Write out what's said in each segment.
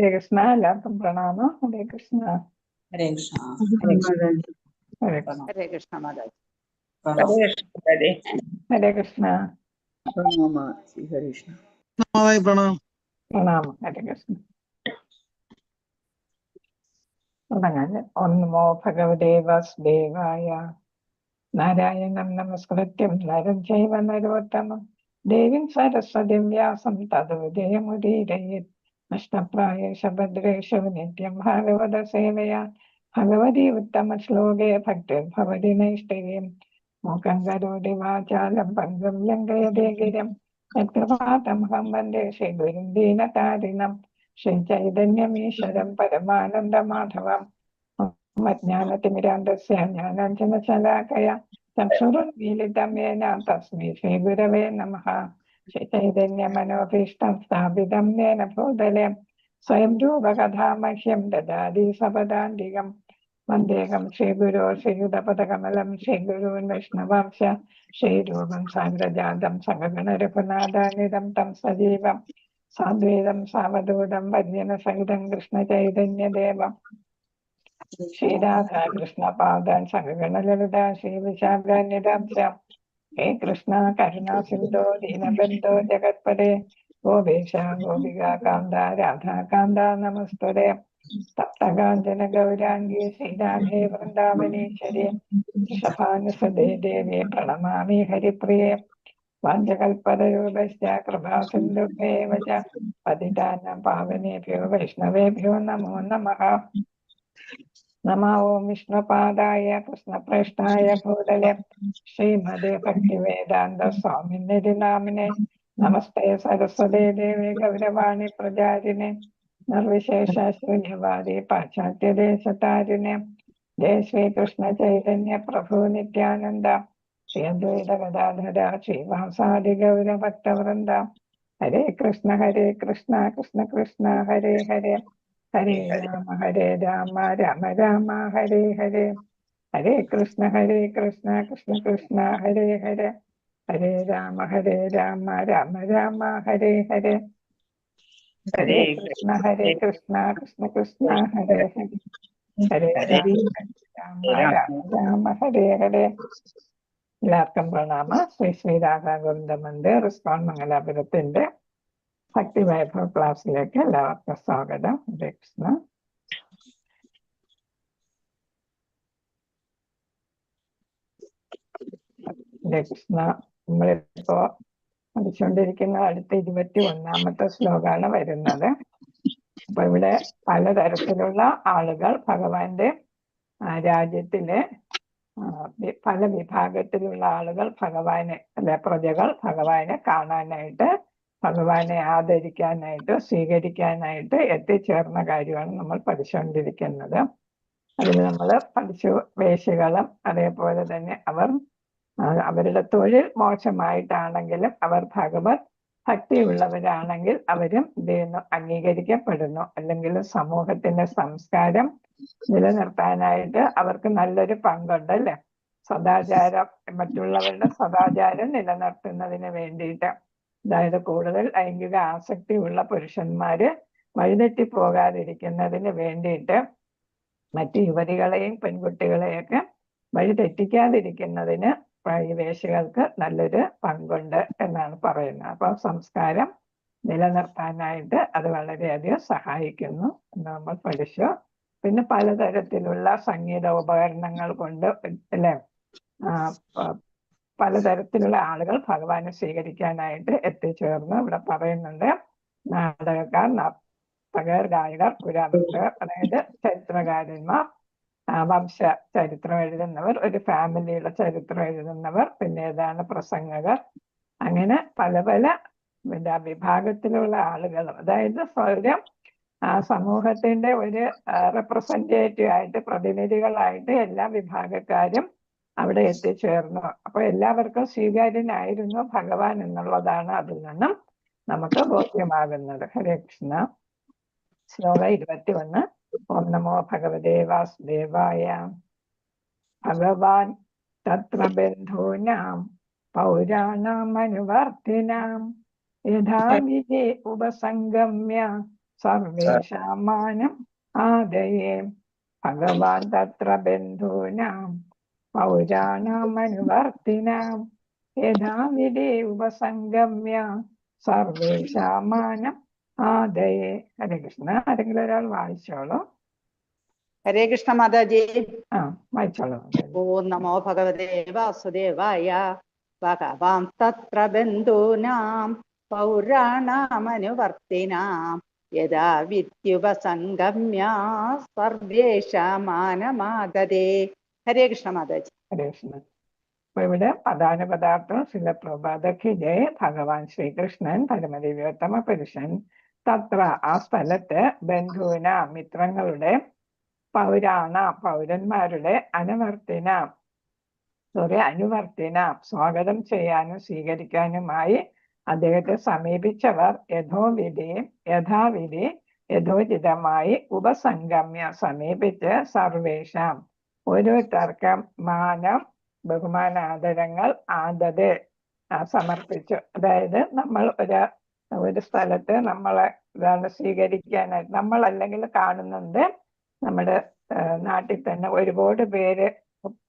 ഹരേ കൃഷ്ണ. എല്ലാവർക്കും പ്രണാമം. ഹരേ കൃഷ്ണ. ഹരേ കൃഷ്ണ. ഹരേ കൃഷ്ണ. ഹരേ കൃഷ്ണ മാതാജി. ഹരേ കൃഷ്ണ. പ്രണാമം. പ്രണാമം. ഹരേ കൃഷ്ണ. തുടങ്ങാൻ. ഓം നമോ ഭഗവതേ വാസുദേവായ. നാരായണം നമസ്കൃത്യം നരം ചൈവ നരോത്തമം ദേവീം സരസ്വതീം വ്യാസം തതോ ജയമുദീരയേത്. നഷ്ടപ്രായേഷ ഭദ്രേഷു നിത്യം ഭാഗവത സേവയാ ഭഗവതി ഉത്തമ ശ്ലോകേ ഭക്തിർഭവതി നൈഷ്ഠികീം. മൂകം കരോതി വാചാലം പങ്കും ലംഘയതേ ഗിരം യത്കൃപാതമഹം വന്ദേ ശ്രീഗുരും ദീനതാരിണം ശ്രീചൈതന്യമീശ്വരം പരമാനന്ദമാധവം. ജ്ഞാനതിമിരാന്തസ്യ ജ്ഞാനാഞ്ജനശലാകയ ചക്ഷുരുന്മീലിതം യേന തസ്മൈ ശ്രീഗുരവേ നമഃ. ശ്രീചൈതന്യമനോഭീഷ്ടം സ്ഥാപിതം യേന ഭൂതലെ സ്വയം രൂപകഥാമഹ്യം ദദാതി സപദാന്തികം. വന്ദേഹം ശ്രീഗുരോ ശ്രീയുതപദകമലം ശ്രീഗുരുൻ വൈഷ്ണവാംശ ശ്രീരൂപം സാന്ദ്രജാതം സഗണരഘുനാഥാനിതം തം സജീവം സാദ്വൈതം സാവധൂതം വര്യനസഹിതം കൃഷ്ണചൈതന്യദേവം ശ്രീരാധാ കൃഷ്ണപാദാൻ സഗണലളിത ശ്രീവിശാഖാന്യതാംശം. ഹേ കൃഷ്ണ കരുണാ സിന്ധോ ദീനബന്ധോ ജഗത്പദേ ഗോപേശ ഗോപികാന്ത രാധാകാന്ത നമസ്തുതേ. തപ്തകാഞ്ചന ഗൗരാംഗീ ശ്രീരാധേ വൃന്ദാവനീശ്വരി ഋഷഭാനുസദേ ദേവി പ്രണമാമി ഹരിപ്രിയേ. വാഞ്ചകൽപതരൂപശ്ച കൃപാസിന്ധുഭ്യേവ ച പതിതാനാം പാവനേഭ്യോ വൈഷ്ണവേഭ്യോ നമോ നമഃ. നമോ ഓം വിഷ്ണുപാദായ കൃഷ്ണപ്രേഷ്ഠായ ഭൂതലെ ശ്രീമതേ ഭക്തിവേദാന്ത സ്വാമിനിധി നാമിനെ. നമസ്തേ സരസ്വതേ ദേവി ഗൗരവാണി പ്രചാരിണെ നിർവിശേഷ ശൂന്യവാദി പാശ്ചാത്യദേശതാരിണെ. ജയ ശ്രീകൃഷ്ണ ചൈതന്യ പ്രഭു നിത്യാനന്ദ ശ്രീ അദ്വൈത ഗദാധര ശ്രീവാസാദി ഗൗരഭക്തവൃന്ദ. ഹരേ കൃഷ്ണ കൃഷ്ണ കൃഷ്ണ ഹരേ ഹരേ ഹരേ രാമ രാമ രാമ ഹരേ ഹരേ. ഹരേ കൃഷ്ണ കൃഷ്ണ കൃഷ്ണ ഹരേ ഹരേ ഹരേ രാമ രാമ രാമ ഹരേ ഹരേ. ഹരേ കൃഷ്ണ കൃഷ്ണ കൃഷ്ണ ഹരേ ഹരേ ഹരേ രാമ രാമ ഹരേ ഹരേ. എല്ലാവർക്കും പ്രണാമ. ശ്രീ ശ്രീരാധാ ഗോവിന്ദ മന്ദിർ ഇസ്കോൺ മംഗലാപുരത്തിന്റെ ഭക്തി വൈഭവ ക്ലാസ്സിലേക്ക് എല്ലാവർക്കും സ്വാഗതം. ഹരേ കൃഷ്ണ. ഹരേ കൃഷ്ണ. നമ്മളിപ്പോ പഠിച്ചുകൊണ്ടിരിക്കുന്ന അടുത്ത 21ാമത്തെ ശ്ലോകമാണ് വരുന്നത്. അപ്പൊ ഇവിടെ പലതരത്തിലുള്ള ആളുകൾ ഭഗവാന്റെ രാജ്യത്തിലെ പല വിഭാഗത്തിലുള്ള ആളുകൾ ഭഗവാനെ പ്രജകൾ ഭഗവാനെ കാണാനായിട്ട് ഭഗവാനെ ആദരിക്കാനായിട്ട് സ്വീകരിക്കാനായിട്ട് എത്തിച്ചേർന്ന കാര്യമാണ് നമ്മൾ പഠിച്ചുകൊണ്ടിരിക്കുന്നത്. അതിൽ നമ്മൾ പഠിച്ചു വേശ്യകളും അതേപോലെ തന്നെ അവരുടെ തൊഴിൽ മോശമായിട്ടാണെങ്കിലും അവർ ഭഗവത് ഭക്തിയുള്ളവരാണെങ്കിൽ അവരും അംഗീകരിക്കപ്പെടുന്നു. അല്ലെങ്കിൽ സമൂഹത്തിന്റെ സംസ്കാരം നിലനിർത്താനായിട്ട് അവർക്ക് നല്ലൊരു പങ്കുണ്ട് അല്ലെ. സദാചാരം മറ്റുള്ളവരുടെ സദാചാരം നിലനിർത്തുന്നതിന് വേണ്ടിയിട്ട്, അതായത് കൂടുതൽ ലൈംഗിക ആസക്തിയുള്ള പുരുഷന്മാര് വഴിതെറ്റി പോകാതിരിക്കുന്നതിന് വേണ്ടിയിട്ട് മറ്റു യുവതികളെയും പെൺകുട്ടികളെയൊക്കെ വഴിതെറ്റിക്കാതിരിക്കുന്നതിന് ഈ വേശ്യകൾക്ക് നല്ലൊരു പങ്കുണ്ട് എന്നാണ് പറയുന്നത്. അപ്പൊ സംസ്കാരം നിലനിർത്താനായിട്ട് അത് വളരെയധികം സഹായിക്കുന്നു എന്ന് നമ്മൾ പഠിച്ചു. പിന്നെ പലതരത്തിലുള്ള സംഗീത ഉപകരണങ്ങൾ കൊണ്ട് അല്ലെ പലതരത്തിലുള്ള ആളുകൾ ഭഗവാനെ സ്വീകരിക്കാനായിട്ട് എത്തിച്ചേർന്ന് ഇവിടെ പറയുന്നുണ്ട്. നാടകക്കാർ, നർത്തകർ, ഗായകർ, പുരാതനർ, അതായത് ചരിത്രകാരന്മാർ, വംശ ചരിത്രം എഴുതുന്നവർ, ഒരു ഫാമിലിയുടെ ചരിത്രം എഴുതുന്നവർ, പിന്നെ ഏതാണ് പ്രസംഗകർ, അങ്ങനെ പല പല വിഭാഗത്തിലുള്ള ആളുകൾ, അതായത് സ്വയം സമൂഹത്തിന്റെ ഒരു റെപ്രസെന്റേറ്റീവ് ആയിട്ട്, പ്രതിനിധികളായിട്ട് എല്ലാ വിഭാഗക്കാരും അവിടെ എത്തിച്ചേർന്നു. അപ്പൊ എല്ലാവർക്കും സ്വീകാര്യനായിരുന്നു ഭഗവാൻ എന്നുള്ളതാണ് അതിൽ നിന്നും നമുക്ക് ബോധ്യമാകുന്നത്. ഹരേ കൃഷ്ണ. ശ്ലോകം 21. ഓം നമോ ഭഗവതേ വാസുദേവായ. ഭഗവാൻ തത്ര ബന്ധൂനാം പൗരാണാം അനുവർത്തിനാം യഥാ വിജേ ഉപസംഗമ്യ സർവേഷാമാനം ആദയേ ഭഗവാൻ തത്ര ബന്ധൂനാം പൗരാണാമനുവർത്തിനാം യഥാവിധി ഉപസംഗമ്യ സർവേഷാമാനം ആദയേ. ഹരേ കൃഷ്ണ. ആരെങ്കിലും ഒരാൾ വായിച്ചോളൂ. ഹരേ കൃഷ്ണ മാതാജി. വായിച്ചോളൂ. ഓം നമോ ഭഗവതേ വാസുദേവായ. ഭഗവാൻ തത്ര ബന്ധൂനാം പൗരാണാമനുവർത്തിനാം യഥാ വിദ്യുപസംഗമ്യ സർവേഷാമാനമാദതേ. ഹരേ കൃഷ്ണ മാതാജി. ഹരേ കൃഷ്ണ. അപ്പൊ ഇവിടെ പ്രധാന പദാർത്ഥം ശ്രീല പ്രഭാതക്ക് ജയ ഭഗവാൻ ശ്രീകൃഷ്ണൻ പരമദിവ്യോത്തമ പുരുഷൻ തത്ര ആ സ്ഥലത്ത് ബന്ധുവിന മിത്രങ്ങളുടെ പൗരന്മാരുടെ അനുവർത്തിന സ്വാഗതം ചെയ്യാനും സ്വീകരിക്കാനുമായി അദ്ദേഹത്തെ സമീപിച്ചവർ യഥോചിതമായി ഉപസംഗമ്യ സമീപിച്ച് സർവേഷാം ഓരോരുത്തർക്കും മാനം ബഹുമാനാദരങ്ങൾ സമർപ്പിച്ചു. അതായത് നമ്മൾ ഒരു സ്ഥലത്ത് നമ്മളെ സ്വീകരിക്കാനായിട്ട് നമ്മൾ അല്ലെങ്കിൽ കാണുന്നുണ്ട്. നമ്മുടെ നാട്ടിൽ തന്നെ ഒരുപാട് പേര്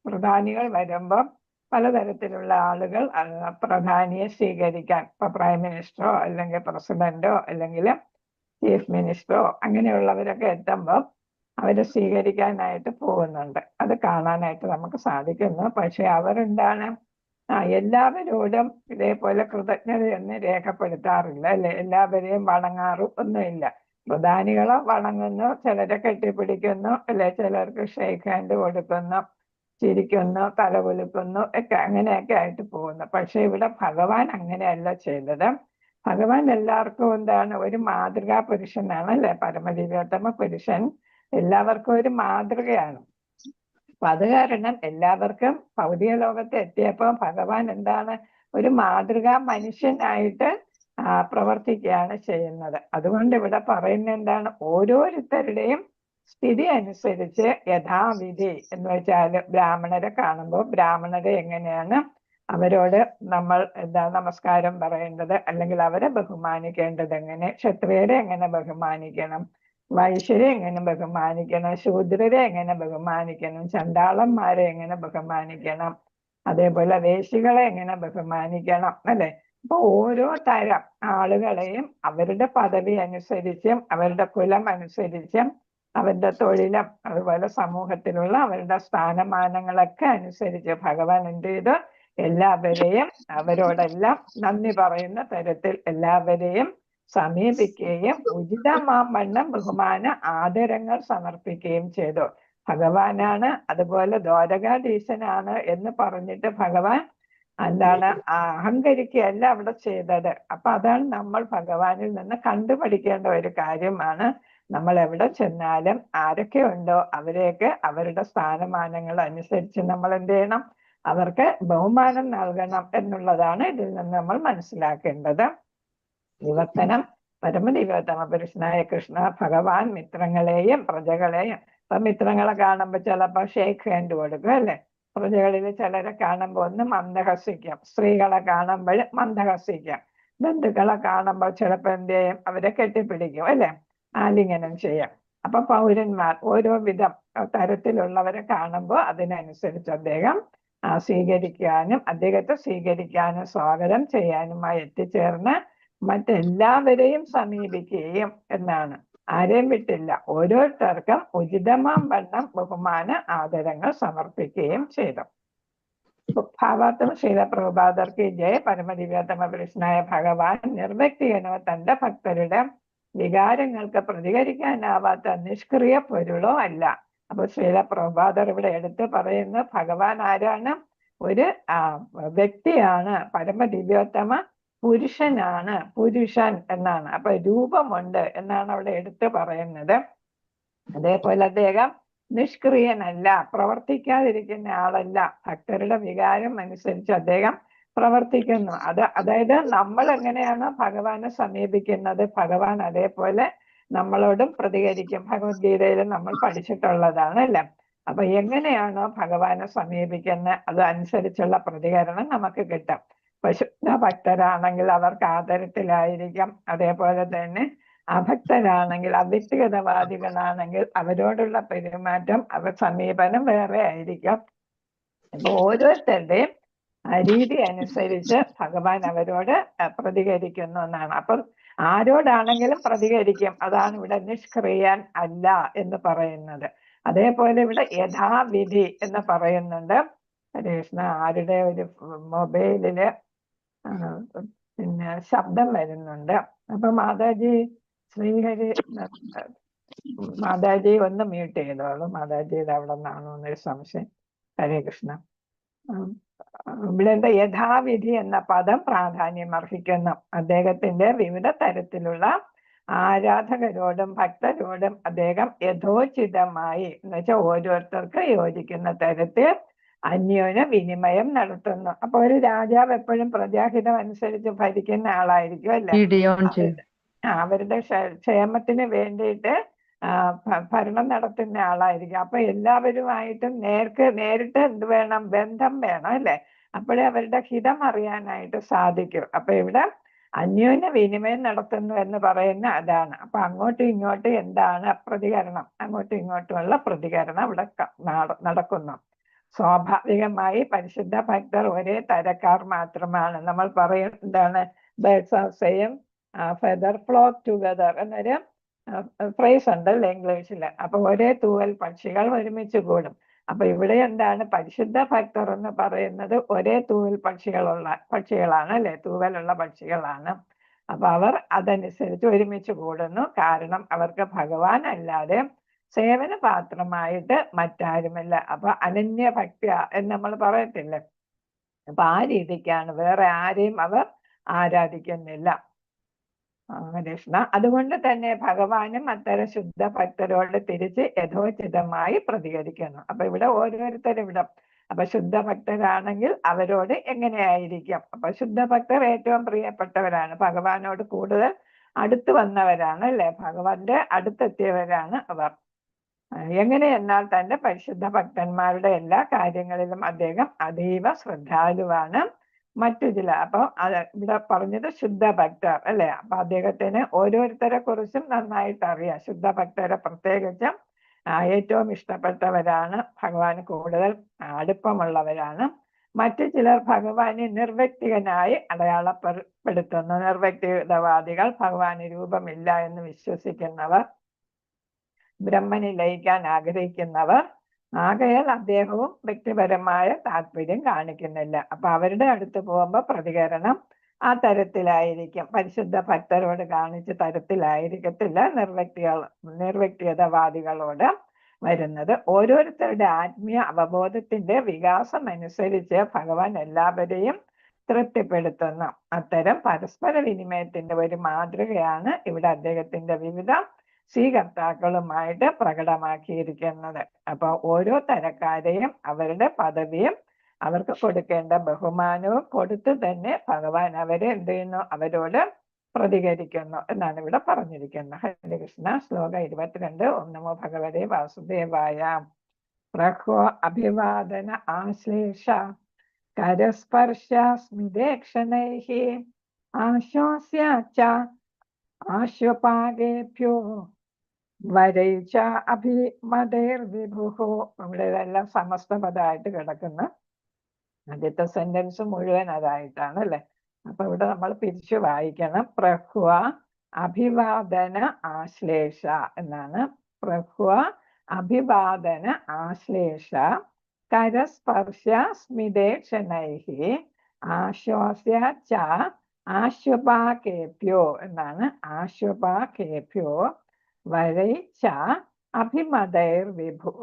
പ്രധാനികൾ വരുമ്പം പലതരത്തിലുള്ള ആളുകൾ പ്രധാനിയെ സ്വീകരിക്കാൻ, ഇപ്പൊ പ്രൈം മിനിസ്റ്ററോ അല്ലെങ്കിൽ പ്രസിഡന്റോ അല്ലെങ്കിൽ ചീഫ് മിനിസ്റ്ററോ അങ്ങനെയുള്ളവരൊക്കെ എത്തുമ്പോൾ അവരെ സ്വീകരിക്കാനായിട്ട് പോകുന്നുണ്ട്. അത് കാണാനായിട്ട് നമുക്ക് സാധിക്കുന്നു. പക്ഷെ അവരെന്താണ്, എല്ലാവരോടും ഇതേപോലെ കൃതജ്ഞതയൊന്നും രേഖപ്പെടുത്താറില്ല അല്ലെ. എല്ലാവരെയും വണങ്ങാറും ഒന്നുമില്ല. പ്രധാനികളെ വണങ്ങുന്നു, ചിലരെ കെട്ടിപ്പിടിക്കുന്നു അല്ലെ, ചിലർക്ക് ഷെയ്ക്ക് ഹാൻഡ് കൊടുക്കുന്നു, ചിരിക്കുന്നു, തല കുലുക്കുന്നു ഒക്കെ, അങ്ങനെയൊക്കെ ആയിട്ട് പോകുന്നു. പക്ഷെ ഇവിടെ ഭഗവാൻ അങ്ങനെയല്ല ചെയ്തത്. ഭഗവാൻ എല്ലാവർക്കും എന്താണ്, ഒരു മാതൃകാ പുരുഷനാണ് അല്ലെ. പരമദിവ്യോത്തമ പുരുഷൻ എല്ലാവർക്കും ഒരു മാതൃകയാണ്. അപ്പൊ അത് കാരണം എല്ലാവർക്കും ഭൗതിക ലോകത്ത് എത്തിയപ്പോൾ ഭഗവാൻ എന്താണ്, ഒരു മാതൃകാ മനുഷ്യനായിട്ട് പ്രവർത്തിക്കുകയാണ് ചെയ്യുന്നത്. അതുകൊണ്ട് ഇവിടെ പറയുന്ന എന്താണ്, ഓരോരുത്തരുടെയും സ്ഥിതി അനുസരിച്ച് യഥാവിധി എന്ന് വെച്ചാൽ ബ്രാഹ്മണരെ കാണുമ്പോൾ ബ്രാഹ്മണരെ എങ്ങനെയാണ് അവരോട് നമ്മൾ നമസ്കാരം പറയേണ്ടത്, അല്ലെങ്കിൽ അവരെ ബഹുമാനിക്കേണ്ടത് എങ്ങനെ, ക്ഷത്രിയരെ എങ്ങനെ ബഹുമാനിക്കണം, വൈശ്യരെ എങ്ങനെ ബഹുമാനിക്കണം, ശൂദ്രരെ എങ്ങനെ ബഹുമാനിക്കണം, ചണ്ടാളന്മാരെ എങ്ങനെ ബഹുമാനിക്കണം, അതേപോലെ വേശികളെ എങ്ങനെ ബഹുമാനിക്കണം അല്ലെ. അപ്പൊ ഓരോ തരം ആളുകളെയും അവരുടെ പദവി അനുസരിച്ചും അവരുടെ കുലം അനുസരിച്ചും അവരുടെ തൊഴിലും അതുപോലെ സമൂഹത്തിലുള്ള അവരുടെ സ്ഥാനമാനങ്ങളൊക്കെ അനുസരിച്ച് ഭഗവാൻ എന്ത് ചെയ്തു, എല്ലാവരെയും അവരോടെല്ലാം നന്ദി പറയുന്ന തരത്തിൽ എല്ലാവരെയും സമീപിക്കുകയും ഉചിതമാവണ്ണം ബഹുമാന ആദരങ്ങൾ സമർപ്പിക്കുകയും ചെയ്തു. ഭഗവാനാണ്, അതുപോലെ ദ്വാരകാധീശനാണ് എന്ന് പറഞ്ഞിട്ട് ഭഗവാൻ എന്താണ് അഹങ്കരിക്കുകയല്ല അവിടെ ചെയ്തത്. അപ്പൊ അതാണ് നമ്മൾ ഭഗവാനിൽ നിന്ന് കണ്ടുപഠിക്കേണ്ട ഒരു കാര്യമാണ്. നമ്മൾ എവിടെ ചെന്നാലും ആരൊക്കെ ഉണ്ടോ അവരെയൊക്കെ അവരുടെ സ്ഥാനമാനങ്ങൾ അനുസരിച്ച് നമ്മൾ എന്ത് ചെയ്യണം, അവർക്ക് ബഹുമാനം നൽകണം എന്നുള്ളതാണ് ഇതിൽ നിന്ന് നമ്മൾ മനസ്സിലാക്കേണ്ടത്. വിവർത്തനം. പരമദിവ്യോത്തമ പുരുഷനായ കൃഷ്ണ ഭഗവാൻ മിത്രങ്ങളെയും പ്രജകളെയും, ഇപ്പൊ മിത്രങ്ങളെ കാണുമ്പോൾ ചിലപ്പോൾ ഷേക്ക് ഹാൻഡ് കൊടുക്കും അല്ലെ. പ്രജകളിൽ ചിലരെ കാണുമ്പോൾ ഒന്ന് മന്ദഹസിക്കാം, സ്ത്രീകളെ കാണുമ്പോൾ മന്ദഹസിക്കാം, ബന്ധുക്കളെ കാണുമ്പോൾ ചിലപ്പോൾ എന്ത് ചെയ്യും, അവരെ കെട്ടിപ്പിടിക്കും അല്ലെ, ആലിംഗനം ചെയ്യാം. അപ്പൊ പൗരന്മാർ ഓരോ വിധം തരത്തിലുള്ളവരെ കാണുമ്പോൾ അതിനനുസരിച്ച് അദ്ദേഹം അദ്ദേഹത്തെ സ്വീകരിക്കാനും സ്വാഗതം ചെയ്യാനുമായി എത്തിച്ചേർന്ന് മറ്റെല്ലാവരെയും സമീപിക്കുകയും എന്നാണ്. ആരെയും വിട്ടില്ല, ഓരോരുത്തർക്കും ഉചിതമാം വണ്ണം ബഹുമാന ആദരങ്ങൾ സമർപ്പിക്കുകയും ചെയ്തു. ഭാവാർത്ഥം ശ്രീല പ്രഭുപാദർക്ക് ജയ. പരമദിവ്യോത്തമ പുരുഷനായ ഭഗവാൻ നിർവ്യക്തികനോ തന്റെ ഭക്തരുടെ വികാരങ്ങൾക്ക് പ്രതികരിക്കാനാവാത്ത നിഷ്ക്രിയ പൊരുളോ അല്ല. അപ്പൊ ശ്രീല പ്രഭുപാദർ ഇവിടെ എടുത്ത് പറയുന്ന ഭഗവാൻ ആരാണ്, ഒരു വ്യക്തിയാണ്, പരമദിവ്യോത്തമ പുരുഷനാണ്, പുരുഷൻ എന്നാണ്. അപ്പൊ രൂപമുണ്ട് എന്നാണ് അവിടെ എടുത്ത് പറയുന്നത്. അതേപോലെ അദ്ദേഹം നിഷ്ക്രിയനല്ല, പ്രവർത്തിക്കാതിരിക്കുന്ന ആളല്ല. ഭക്തരുടെ വികാരം അനുസരിച്ച് അദ്ദേഹം പ്രവർത്തിക്കുന്നു. അതായത് നമ്മൾ എങ്ങനെയാണ് ഭഗവാനെ സമീപിക്കുന്നത്, ഭഗവാൻ അതേപോലെ നമ്മളോടും പ്രതികരിക്കും. ഭഗവത്ഗീതയിൽ നമ്മൾ പഠിച്ചിട്ടുള്ളതാണ് അല്ലെ. അപ്പൊ എങ്ങനെയാണോ ഭഗവാനെ സമീപിക്കുന്നത് അത് അനുസരിച്ചുള്ള പ്രതികരണം നമുക്ക് കിട്ടും. ശുദ്ധ ഭക്തരാണെങ്കിൽ അവർക്ക് ആദരത്തിലായിരിക്കും. അതേപോലെ തന്നെ അഭക്തരാണെങ്കിൽ, അവ്യക്തിഗതവാദികളാണെങ്കിൽ അവരോടുള്ള പെരുമാറ്റം, സമീപനം വേറെ ആയിരിക്കും. അപ്പൊ ഓരോരുത്തരുടെയും രീതി അനുസരിച്ച് ഭഗവാൻ അവരോട് പ്രതികരിക്കുന്നു എന്നാണ്. അപ്പം ആരോടാണെങ്കിലും പ്രതികരിക്കും. അതാണ് ഇവിടെ നിഷ്ക്രിയൻ അല്ല എന്ന് പറയുന്നത്. അതേപോലെ ഇവിടെ യഥാവിധി എന്ന് പറയുന്നുണ്ട്. കൃഷ്ണ, ആരുടെ ഒരു മൊബൈലില് പിന്നെ ശബ്ദം വരുന്നുണ്ട്. അപ്പൊ മാതാജി ശ്രീഹരി, മാതാജി ഒന്ന് മ്യൂട്ട് ചെയ്തോളൂ. മാതാജിയുടെ അവിടെ നിന്നാണോ എന്നൊരു സംശയം. ഹരേ കൃഷ്ണ. ഇവിടെ എന്താ, യഥാവിധി എന്ന പദം പ്രാധാന്യം അർഹിക്കുന്നു. അദ്ദേഹത്തിന്റെ വിവിധ തരത്തിലുള്ള ആരാധകരോടും ഭക്തരോടും അദ്ദേഹം യഥോചിതമായി, എന്ന് വെച്ചാൽ ഓരോരുത്തർക്ക് യോജിക്കുന്ന തരത്തിൽ അന്യോന്യ വിനിമയം നടത്തുന്നു. അപ്പൊ ഒരു രാജാവ് എപ്പോഴും പ്രജാഹിതം അനുസരിച്ച് ഭരിക്കുന്ന ആളായിരിക്കും അല്ലേ. അവരുടെ ക്ഷേമത്തിന് വേണ്ടിയിട്ട് ഭരണം നടത്തുന്ന ആളായിരിക്കും. അപ്പൊ എല്ലാവരുമായിട്ടും നേരിട്ട് എന്ത് വേണം, ബന്ധം വേണം അല്ലേ. അപ്പോഴേ അവരുടെ ഹിതം അറിയാനായിട്ട് സാധിക്കും. അപ്പൊ ഇവിടെ അന്യോന്യ വിനിമയം നടത്തുന്നു എന്ന് പറയുന്ന അതാണ്. അപ്പൊ അങ്ങോട്ടും ഇങ്ങോട്ടും എന്താണ് പ്രതികരണം, അങ്ങോട്ടും ഇങ്ങോട്ടുമുള്ള പ്രതികരണം ഇവിടെ നടക്കുന്നു. സ്വാഭാവികമായി പരിശുദ്ധ ഭക്തർ ഒരേ തരക്കാർ മാത്രമാണ്. നമ്മൾ പറയും എന്താണ്, birds are same feather flock together എന്നൊരു ഫ്രേസ് ഉണ്ടല്ലോ ഇംഗ്ലീഷില്. അപ്പൊ ഒരേ തൂവൽ പക്ഷികൾ ഒരുമിച്ച് കൂടും. അപ്പൊ ഇവിടെ എന്താണ്, പരിശുദ്ധ ഭക്തർ എന്ന് പറയുന്നത് ഒരേ തൂവൽ പക്ഷികളാണ് അല്ലെ, തൂവലുള്ള പക്ഷികളാണ്. അപ്പൊ അവർ അതനുസരിച്ച് ഒരുമിച്ച് കൂടുന്നു. കാരണം അവർക്ക് ഭഗവാൻ അല്ലാതെ സേവന പാത്രമായിട്ട് മറ്റാരുമില്ല. അപ്പൊ അനന്യ ഭക്തി എന്ന് നമ്മൾ പറയത്തില്ലേ. അപ്പൊ ആ രീതിക്കാണ്, വേറെ ആരെയും അവർ ആരാധിക്കുന്നില്ല. കൃഷ്ണ. അതുകൊണ്ട് തന്നെ ഭഗവാനും അത്തരം ശുദ്ധ ഭക്തരോട് തിരിച്ച് യഥോചിതമായി പ്രതികരിക്കുന്നു. അപ്പൊ ഇവിടെ ഓരോരുത്തരും ഇവിടെ, അപ്പൊ ശുദ്ധ ഭക്തരാണെങ്കിൽ അവരോട് എങ്ങനെയായിരിക്കും. അപ്പൊ ശുദ്ധ ഭക്തർ ഏറ്റവും പ്രിയപ്പെട്ടവരാണ്, ഭഗവാനോട് കൂടുതൽ അടുത്ത് വന്നവരാണ് അല്ലെ, ഭഗവാന്റെ അടുത്തെത്തിയവരാണ് അവർ. എങ്ങനെയെന്നാൽ തന്റെ പരിശുദ്ധ ഭക്തന്മാരുടെ എല്ലാ കാര്യങ്ങളിലും അദ്ദേഹം അതീവ ശ്രദ്ധാലുവാണ്. മറ്റു ചില, അപ്പൊ ഇവിടെ പറഞ്ഞത് ശുദ്ധ ഭക്തർ അല്ലെ. അപ്പൊ അദ്ദേഹത്തിന് ഓരോരുത്തരെ കുറിച്ചും നന്നായിട്ട് അറിയാം. ശുദ്ധ ഭക്തരെ പ്രത്യേകിച്ചും ഏറ്റവും ഇഷ്ടപ്പെട്ടവരാണ്, ഭഗവാന് കൂടുതൽ അടുപ്പമുള്ളവരാണ്. മറ്റു ചിലർ ഭഗവാനെ നിർവ്യക്തികനായി അടയാളപ്പെടുത്തുന്നു. നിർവ്യക്തിഗതവാദികൾ, ഭഗവാന് രൂപമില്ല എന്ന് വിശ്വസിക്കുന്നവർ, ബ്രഹ്മനിൽ ലയിക്കാൻ ആഗ്രഹിക്കുന്നവർ. ആകയാൽ അദ്ദേഹവും വ്യക്തിപരമായ താല്പര്യം കാണിക്കുന്നില്ല. അപ്പൊ അവരുടെ അടുത്ത് പോകുമ്പോൾ പ്രതികരണം ആ തരത്തിലായിരിക്കും. പരിശുദ്ധ ഭക്തരോട് കാണിച്ച തരത്തിലായിരിക്കത്തില്ല നിർവ്യക്തിഗതവാദികളോട് വരുന്നത്. ഓരോരുത്തരുടെ ആത്മീയ അവബോധത്തിന്റെ വികാസം അനുസരിച്ച് ഭഗവാൻ എല്ലാവരെയും തൃപ്തിപ്പെടുത്തുന്നു. അത്തരം പരസ്പര വിനിമയത്തിന്റെ ഒരു മാതൃകയാണ് ഇവിടെ അദ്ദേഹത്തിന്റെ വിവിധ സ്വീകർത്താക്കളുമായിട്ട് പ്രകടമാക്കിയിരിക്കുന്നത്. അപ്പൊ ഓരോ തരക്കാരെയും അവരുടെ പദവിയും അവർക്ക് കൊടുക്കേണ്ട ബഹുമാനവും കൊടുത്തു തന്നെ ഭഗവാൻ അവരെ എന്ത് ചെയ്യുന്നു, അവരോട് പ്രതികരിക്കുന്നു എന്നാണ് ഇവിടെ പറഞ്ഞിരിക്കുന്നത്. ഹരേ കൃഷ്ണ. ശ്ലോകം 22. ഓം നമോ ഭഗവതേ വാസുദേവായ. പ്രഹ്വ അഭിവാദന ആശ്ലേഷ കരസ്പർശ സ്മിതേക്ഷണൈഃ ആശ്വാസ്യ ച ആശ്വപാകേഭ്യോ വരൈച അഭിമതൈർവിഭുഃ. ഇവിടെ ഇതെല്ലാം സമസ്ത പദമായിട്ട് കിടക്കുന്ന ആദ്യത്തെ സെന്റൻസ് മുഴുവൻ അതായിട്ടാണ് അല്ലെ. അപ്പൊ ഇവിടെ നമ്മൾ പിരിച്ചു വായിക്കണം. പ്രഹ്വ അഭിവാദന ആശ്ലേഷ എന്നാണ്. പ്രഹ്വ അഭിവാദന ആശ്ലേഷ കരസ്പർശ സ്മിതേക്ഷണൈഃ ആശ്വാസ്യ ച ആശ്വപാകേഭ്യോ എന്നാണ്. ആശ്വപാകേഭ്യോ വരൈച അഭിമതൈർവിഭുഃ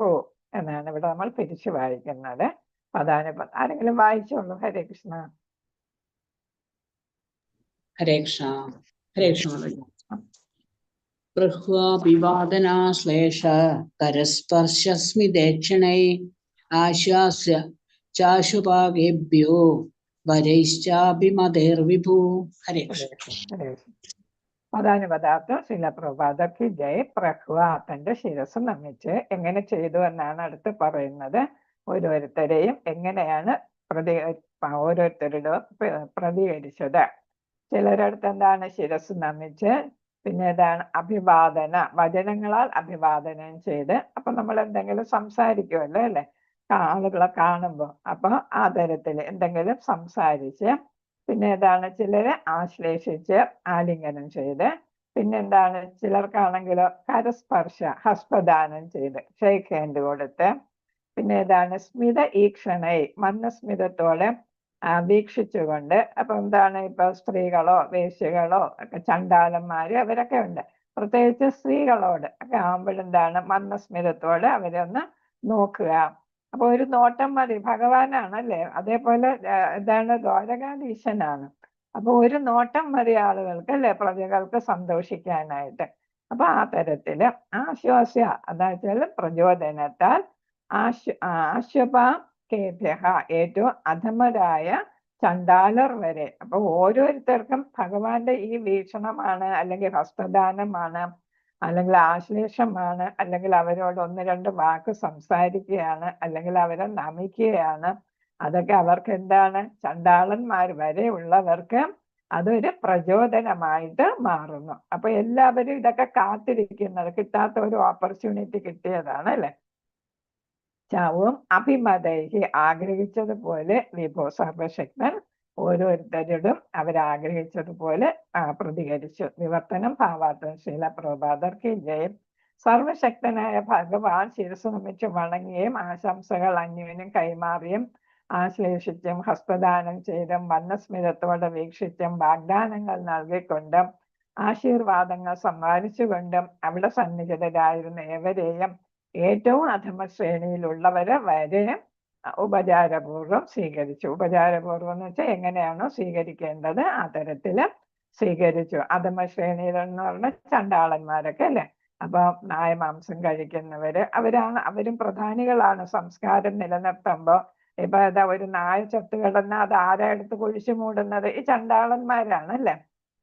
എന്നാണ് ഇവിടെ നമ്മൾ പിരിച്ചു വായിക്കുന്നത്. പദാനുപദം ആരെങ്കിലും വായിച്ചോളൂ. ഹരേ കൃഷ്ണ. ഹരേ കൃഷ്ണ. ഹരേ കൃഷ്ണ. പ്രഹ്വാഭിവാദനാശ്ലേഷ കരസ്പർശസ്മിതേക്ഷണൈ ആശ്വാസ്യ ചാശുപാകേഭ്യോ വരൈശ്ചാഭിമതൈർവിഭു. ഹരേ കൃഷ്ണ. പദാനുപദാർത്ഥം ശില പ്രഭാതക്ക് ജയ്. പ്രഹ്വ തന്റെ ശിരസ് നമിച്ച് എങ്ങനെ ചെയ്തു എന്നാണ് അടുത്ത് പറയുന്നത്. ഓരോരുത്തരെയും എങ്ങനെയാണ് ഓരോരുത്തരുടെ പ്രതികരിച്ചത്. ചിലരടുത്ത് എന്താണ് ശിരസ് നമിച്ച്, പിന്നെ ഏതാണ് അഭിവാദന, വചനങ്ങളാൽ അഭിവാദനം ചെയ്ത്. അപ്പൊ നമ്മൾ എന്തെങ്കിലും സംസാരിക്കുമല്ലോ അല്ലെ, ആളുകളെ കാണുമ്പോൾ. അപ്പൊ ആ തരത്തിൽ എന്തെങ്കിലും സംസാരിച്ച്. പിന്നെ ഏതാണ് ചിലരെ ആശ്ലേഷിച്ച് ആലിംഗനം ചെയ്ത്. പിന്നെന്താണ് ചിലർക്കാണെങ്കിലോ കരസ്പർശ ഹസ്തദാനം ചെയ്ത് ഷെയ്ക്ക് ഹാൻഡ് കൊടുത്ത്. പിന്നെ ഏതാണ് സ്മിത ഈക്ഷണൈ, മന്ദസ്മിതത്തോടെ വീക്ഷിച്ചുകൊണ്ട്. അപ്പൊ എന്താണ് ഇപ്പൊ സ്ത്രീകളോ വേശ്യകളോ ഒക്കെ ചണ്ടാലന്മാര് അവരൊക്കെ ഉണ്ട്. പ്രത്യേകിച്ച് സ്ത്രീകളോട് ഒക്കെ ആകുമ്പോഴെന്താണ് മന്ദസ്മിതത്തോടെ അവരെ ഒന്ന് നോക്കുക. അപ്പൊ ഒരു നോട്ടം മതി, ഭഗവാനാണല്ലേ. അതേപോലെ എന്താണ് ദ്വാരകാധീശനാണ്. അപ്പൊ ഒരു നോട്ടം മതി ആളുകൾക്ക് അല്ലെ, പ്രജകൾക്ക് സന്തോഷിക്കാനായിട്ട്. അപ്പൊ ആ തരത്തില് ആശ്വാസ്യ അതായത് പ്രചോദനത്താൽ ആശ്വപാകേഭ്യഃ ഏറ്റവും അധമരായ ചണ്ടാലർ വരെ. അപ്പൊ ഓരോരുത്തർക്കും ഭഗവാന്റെ ഈ വീക്ഷണമാണ്, അല്ലെങ്കിൽ ഹസ്തദാനമാണ്, അല്ലെങ്കിൽ ആശ്ലേഷമാണ്, അല്ലെങ്കിൽ അവരോട് ഒന്ന് രണ്ട് വാക്ക് സംസാരിക്കുകയാണ്, അല്ലെങ്കിൽ അവരെ നമിക്കുകയാണ്. അതൊക്കെ അവർക്ക് എന്താണ്, ചണ്ടാളന്മാർ വരെ ഉള്ളവർക്ക് അതൊരു പ്രചോദനമായിട്ട് മാറുന്നു. അപ്പൊ എല്ലാവരും ഇതൊക്കെ കാത്തിരിക്കുന്നത്, കിട്ടാത്ത ഒരു ഓപ്പർച്യൂണിറ്റി കിട്ടിയതാണ് അല്ലെ. ചാവും അഭിമതൈഹി ആഗ്രഹിച്ചതുപോലെ വിഭോ സർവശക്തൻ ഓരോരുത്തരോടും അവരാഗ്രഹിച്ചതുപോലെ പ്രതികരിച്ചു. വിവർത്തനം ഭാവാർത്ഥം ശീല പ്രഭാതർക്ക് ജയം. സർവശക്തനായ ഭഗവാൻ ശിരസ് നമിച്ച് വണങ്ങിയും ആശംസകൾ അന്യോന്യം കൈമാറിയും ആശ്ലേഷിച്ചും ഹസ്തദാനം ചെയ്തും വർണ്ണസ്മിതത്തോടെ വീക്ഷിച്ചും വാഗ്ദാനങ്ങൾ നൽകിക്കൊണ്ടും ആശീർവാദങ്ങൾ സമ്മാനിച്ചുകൊണ്ടും അവിടെ സന്നിഹിതരായിരുന്ന ഏവരെയും ഏറ്റവും അധമ ശ്രേണിയിലുള്ളവരെ വരെ ഉപചാരപൂർവം സ്വീകരിച്ചു. ഉപചാരപൂർവം എന്ന് വെച്ചാൽ എങ്ങനെയാണോ സ്വീകരിക്കേണ്ടത് ആ തരത്തില് സ്വീകരിച്ചു. അധമ ശ്രേണിയിൽ എന്ന് പറഞ്ഞാൽ ചണ്ടാളന്മാരൊക്കെ അല്ലെ. അപ്പൊ നായമാംസം കഴിക്കുന്നവര് അവരും പ്രധാനികളാണ്. സംസ്കാരം നിലനിർത്തുമ്പോ ഇപ്പൊ അതാ ഒരു നായ ചത്ത് കിടന്ന അത് ആരാ എടുത്ത് കുഴിച്ചു മൂടുന്നത്? ഈ ചണ്ടാളന്മാരാണ് അല്ലെ.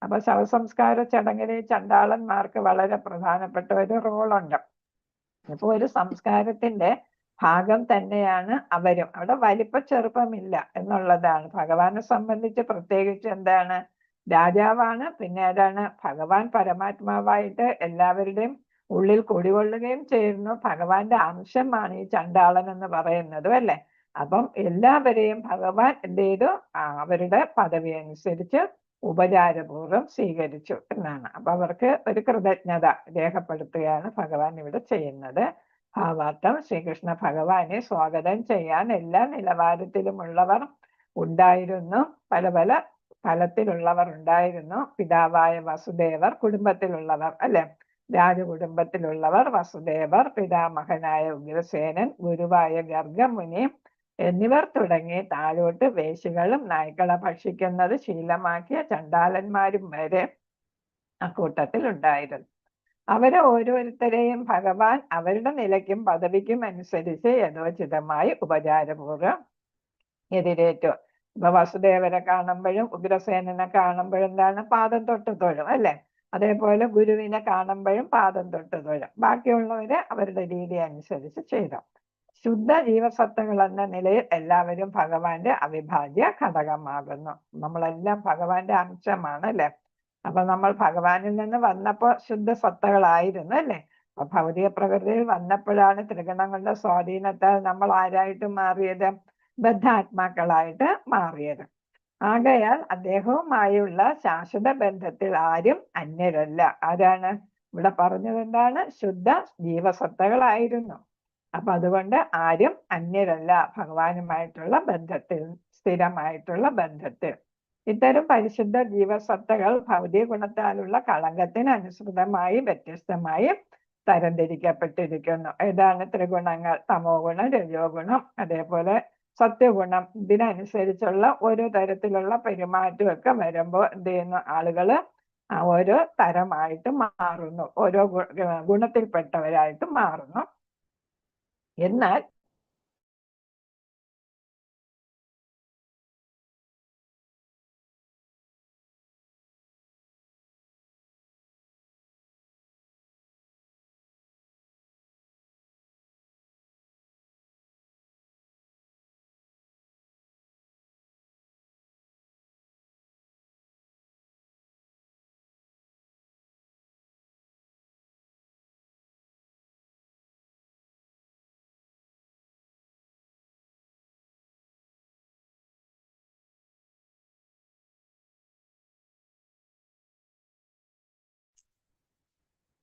അപ്പൊ ശവസംസ്കാര ചടങ്ങിൽ ഈ ചണ്ടാളന്മാർക്ക് വളരെ പ്രധാനപ്പെട്ട ഒരു റോളുണ്ട്. ഇപ്പൊ ഒരു സംസ്കാരത്തിന്റെ ഭാഗം തന്നെയാണ് അവരും. അവിടെ വലിപ്പ ചെറുപ്പമില്ല എന്നുള്ളതാണ്. ഭഗവാനെ സംബന്ധിച്ച് പ്രത്യേകിച്ച് എന്താണ്, രാജാവാണ്. പിന്നെ ഏതാണ്, ഭഗവാൻ പരമാത്മാവായിട്ട് എല്ലാവരുടെയും ഉള്ളിൽ കുടികൊള്ളുകയും ചെയ്യുന്നു. ഭഗവാന്റെ അംശമാണ് ഈ ചണ്ടാളൻ എന്ന് പറയുന്നതും അല്ലെ. അപ്പം എല്ലാവരെയും ഭഗവാൻ എന്ത് ചെയ്തു, അവരുടെ പദവി അനുസരിച്ച് ഉപചാരപൂർവ്വം സ്വീകരിച്ചു എന്നാണ്. അപ്പൊ അവർക്ക് ഒരു കൃതജ്ഞത രേഖപ്പെടുത്തുകയാണ് ഭഗവാൻ ഇവിടെ ചെയ്യുന്നത്. ഭാവാർത്ഥം ശ്രീകൃഷ്ണ ഭഗവാനെ സ്വാഗതം ചെയ്യാൻ എല്ലാ നിലവാരത്തിലുമുള്ളവർ ഉണ്ടായിരുന്നു. പല പല തലത്തിലുള്ളവർ ഉണ്ടായിരുന്നു. പിതാവായ വസുദേവർ, കുടുംബത്തിലുള്ളവർ അല്ലെ, രാജകുടുംബത്തിലുള്ളവർ വസുദേവർ, പിതാമഹനായ ഉഗ്രസേനൻ, ഗുരുവായ ഗർഗമുനി എന്നിവർ തുടങ്ങി താഴോട്ട് വേശികളും നായ്ക്കളെ ഭക്ഷിക്കുന്നത് ശീലമാക്കിയ ചണ്ടാലന്മാരും വരെ അക്കൂട്ടത്തിൽ ഉണ്ടായിരുന്നു. അവരെ ഓരോരുത്തരെയും ഭഗവാൻ അവരുടെ നിലയ്ക്കും പദവിക്കും അനുസരിച്ച് യഥോചിതമായി ഉപചാരപൂർവ്വം എതിരേറ്റു. ഇപ്പൊ വസുദേവരെ കാണുമ്പോഴും ഉഗ്രസേനനെ കാണുമ്പോഴും എന്താണ്, പാദം തൊട്ട് തൊഴും അല്ലെ. അതേപോലെ ഗുരുവിനെ കാണുമ്പോഴും പാദം തൊട്ട് തൊഴും. ബാക്കിയുള്ളവരെ അവരുടെ രീതി അനുസരിച്ച് ചെയ്തു. ശുദ്ധ ജീവസത്തകൾ എന്ന നിലയിൽ എല്ലാവരും ഭഗവാന്റെ അവിഭാജ്യ ഘടകമാകുന്നു. നമ്മളെല്ലാം ഭഗവാന്റെ അംശമാണ് അല്ലെ. അപ്പൊ നമ്മൾ ഭഗവാനിൽ നിന്ന് വന്നപ്പോ ശുദ്ധ സത്തകളായിരുന്നു അല്ലെ. അപ്പൊ ഭൗതിക പ്രകൃതിയിൽ വന്നപ്പോഴാണ് ത്രിഗുണങ്ങളുടെ സ്വാധീനത്താൽ നമ്മൾ ആരായിട്ട് മാറിയത്, ബദ്ധാത്മാക്കളായിട്ട് മാറിയത്. ആകയാൽ അദ്ദേഹവുമായുള്ള ശാശ്വത ബന്ധത്തിൽ ആരും അന്യരല്ല. ആരാണ് ഇവിടെ പറഞ്ഞത്? എന്താണ്, ശുദ്ധ ജീവസത്തകളായിരുന്നു. അപ്പൊ അതുകൊണ്ട് ആരും അന്യരല്ല ഭഗവാനുമായിട്ടുള്ള ബന്ധത്തിൽ, സ്ഥിരമായിട്ടുള്ള ബന്ധത്തിൽ. ഇത്തരം പരിശുദ്ധ ജീവസത്തകൾ ഭൗതിക ഗുണത്താലുള്ള കളങ്കത്തിന് അനുസൃതമായി വ്യത്യസ്തമായി തരംതിരിക്കപ്പെട്ടിരിക്കുന്നു. ഏതാണ് ത്രിഗുണങ്ങൾ? തമോ ഗുണം, രജോ ഗുണം, അതേപോലെ സത്യഗുണം. ഇതിനനുസരിച്ചുള്ള ഓരോ തരത്തിലുള്ള പെരുമാറ്റമൊക്കെ വരുമ്പോൾ എന്ത് ചെയ്യുന്നു, ആളുകള് ഓരോ തരമായിട്ട് മാറുന്നു, ഓരോ ഗുണത്തിൽപ്പെട്ടവരായിട്ട് മാറുന്നു. എന്നാൽ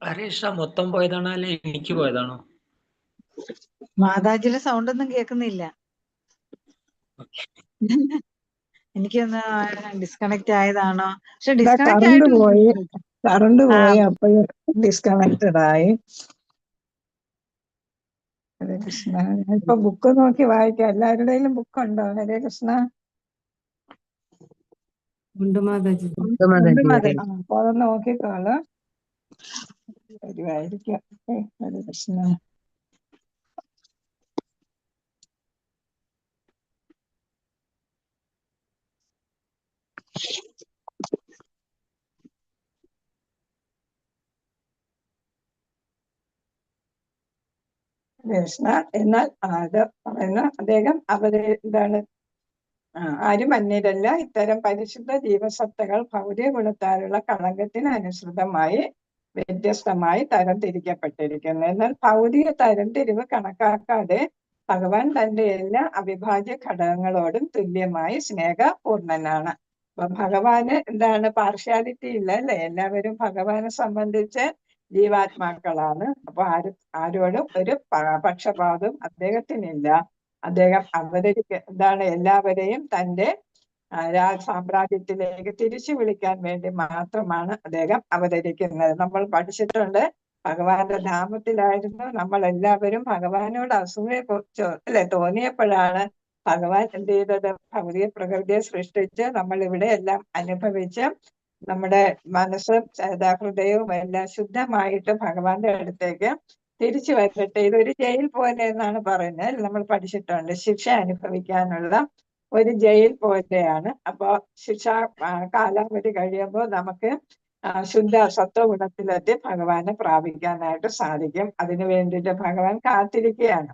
ഹരീഷ മൊത്തം പോയതാണോ അല്ലെ എനിക്ക് പോയതാണോ? മാതാജിയുടെ സൗണ്ട് ഒന്നും കേൾക്കുന്നില്ല. എനിക്കൊന്ന് ഡിസ്കണക്ട് ആയതാണോ? പക്ഷെ ഡിസ്കണക്ട് കറണ്ട് ആയിട്ടില്ല. പോയി ആ അപ്പോൾ ഡിസ്കണക്റ്റഡ് ആയി. ഹരേ കൃഷ്ണ. ഇപ്പൊ ബുക്ക് നോക്കി വായിക്കാം. എല്ലാവരുടെയും ബുക്ക് ഉണ്ടോ? ഹരേ കൃഷ്ണ. ഉണ്ട് മാതാജി. അപ്പൊ അതൊന്ന് നോക്കിക്കോളൂ. വരുമായിരിക്കും. ഹരേ കൃഷ്ണ. കൃഷ്ണ. എന്നാൽ അത് പറയുന്ന അദ്ദേഹം എന്താണ് ആരും അന്യരല്ല. ഇത്തരം പരിശുദ്ധ ജീവസത്തകൾ ഭൗതിക ഗുണത്താലുള്ള കളങ്കത്തിന് അനുസൃതമായി വ്യത്യസ്തമായി തരംതിരിക്കപ്പെട്ടിരിക്കുന്നു. എന്നാൽ ഭൗതിക തരംതിരിവ് കണക്കാക്കാതെ ഭഗവാൻ തന്റെ എല്ലാ അവിഭാജ്യ ഘടകങ്ങളോടും തുല്യമായി സ്നേഹപൂർണനാണ്. അപ്പൊ ഭഗവാന് എന്താണ് പാർഷ്യാലിറ്റി ഇല്ല അല്ലെ? എല്ലാവരും ഭഗവാനെ സംബന്ധിച്ച് ജീവാത്മാക്കളാണ്. അപ്പൊ ആരോടും ഒരു പക്ഷപാതം അദ്ദേഹത്തിനില്ല. അദ്ദേഹം എന്താണ് എല്ലാവരെയും തന്റെ സാമ്രാജ്യത്തിലേക്ക് തിരിച്ചു വിളിക്കാൻ വേണ്ടി മാത്രമാണ് അദ്ദേഹം അവതരിക്കുന്നത്. നമ്മൾ പഠിച്ചിട്ടുണ്ട്, ഭഗവാന്റെ ധാമത്തിലായിരുന്നു നമ്മൾ എല്ലാവരും. ഭഗവാനോട് അസൂയെ കുറിച്ച് അല്ലെ തോന്നിയപ്പോഴാണ് ഭഗവാൻ എന്ത് ചെയ്തത്? ഭൗതിക പ്രകൃതിയെ സൃഷ്ടിച്ച് നമ്മൾ ഇവിടെ എല്ലാം അനുഭവിച്ച് നമ്മുടെ മനസ്സും ഹൃദയവും എല്ലാം ശുദ്ധമായിട്ട് ഭഗവാന്റെ അടുത്തേക്ക് തിരിച്ചു വരട്ടെ. ഇതൊരു ജയിൽ പോലെ എന്നാണ് പറയുന്നത്. നമ്മൾ പഠിച്ചിട്ടുണ്ട്, ശിക്ഷ അനുഭവിക്കാനുള്ള ഒരു ജയിൽ പോലെയാണ്. അപ്പോ ശിക്ഷ കാലാവധി കഴിയുമ്പോൾ നമുക്ക് ശുദ്ധ സത്വഗുണത്തിലെത്തി ഭഗവാനെ പ്രാപിക്കാനായിട്ട് സാധിക്കും. അതിനു വേണ്ടിയിട്ട് ഭഗവാൻ കാത്തിരിക്കുകയാണ്.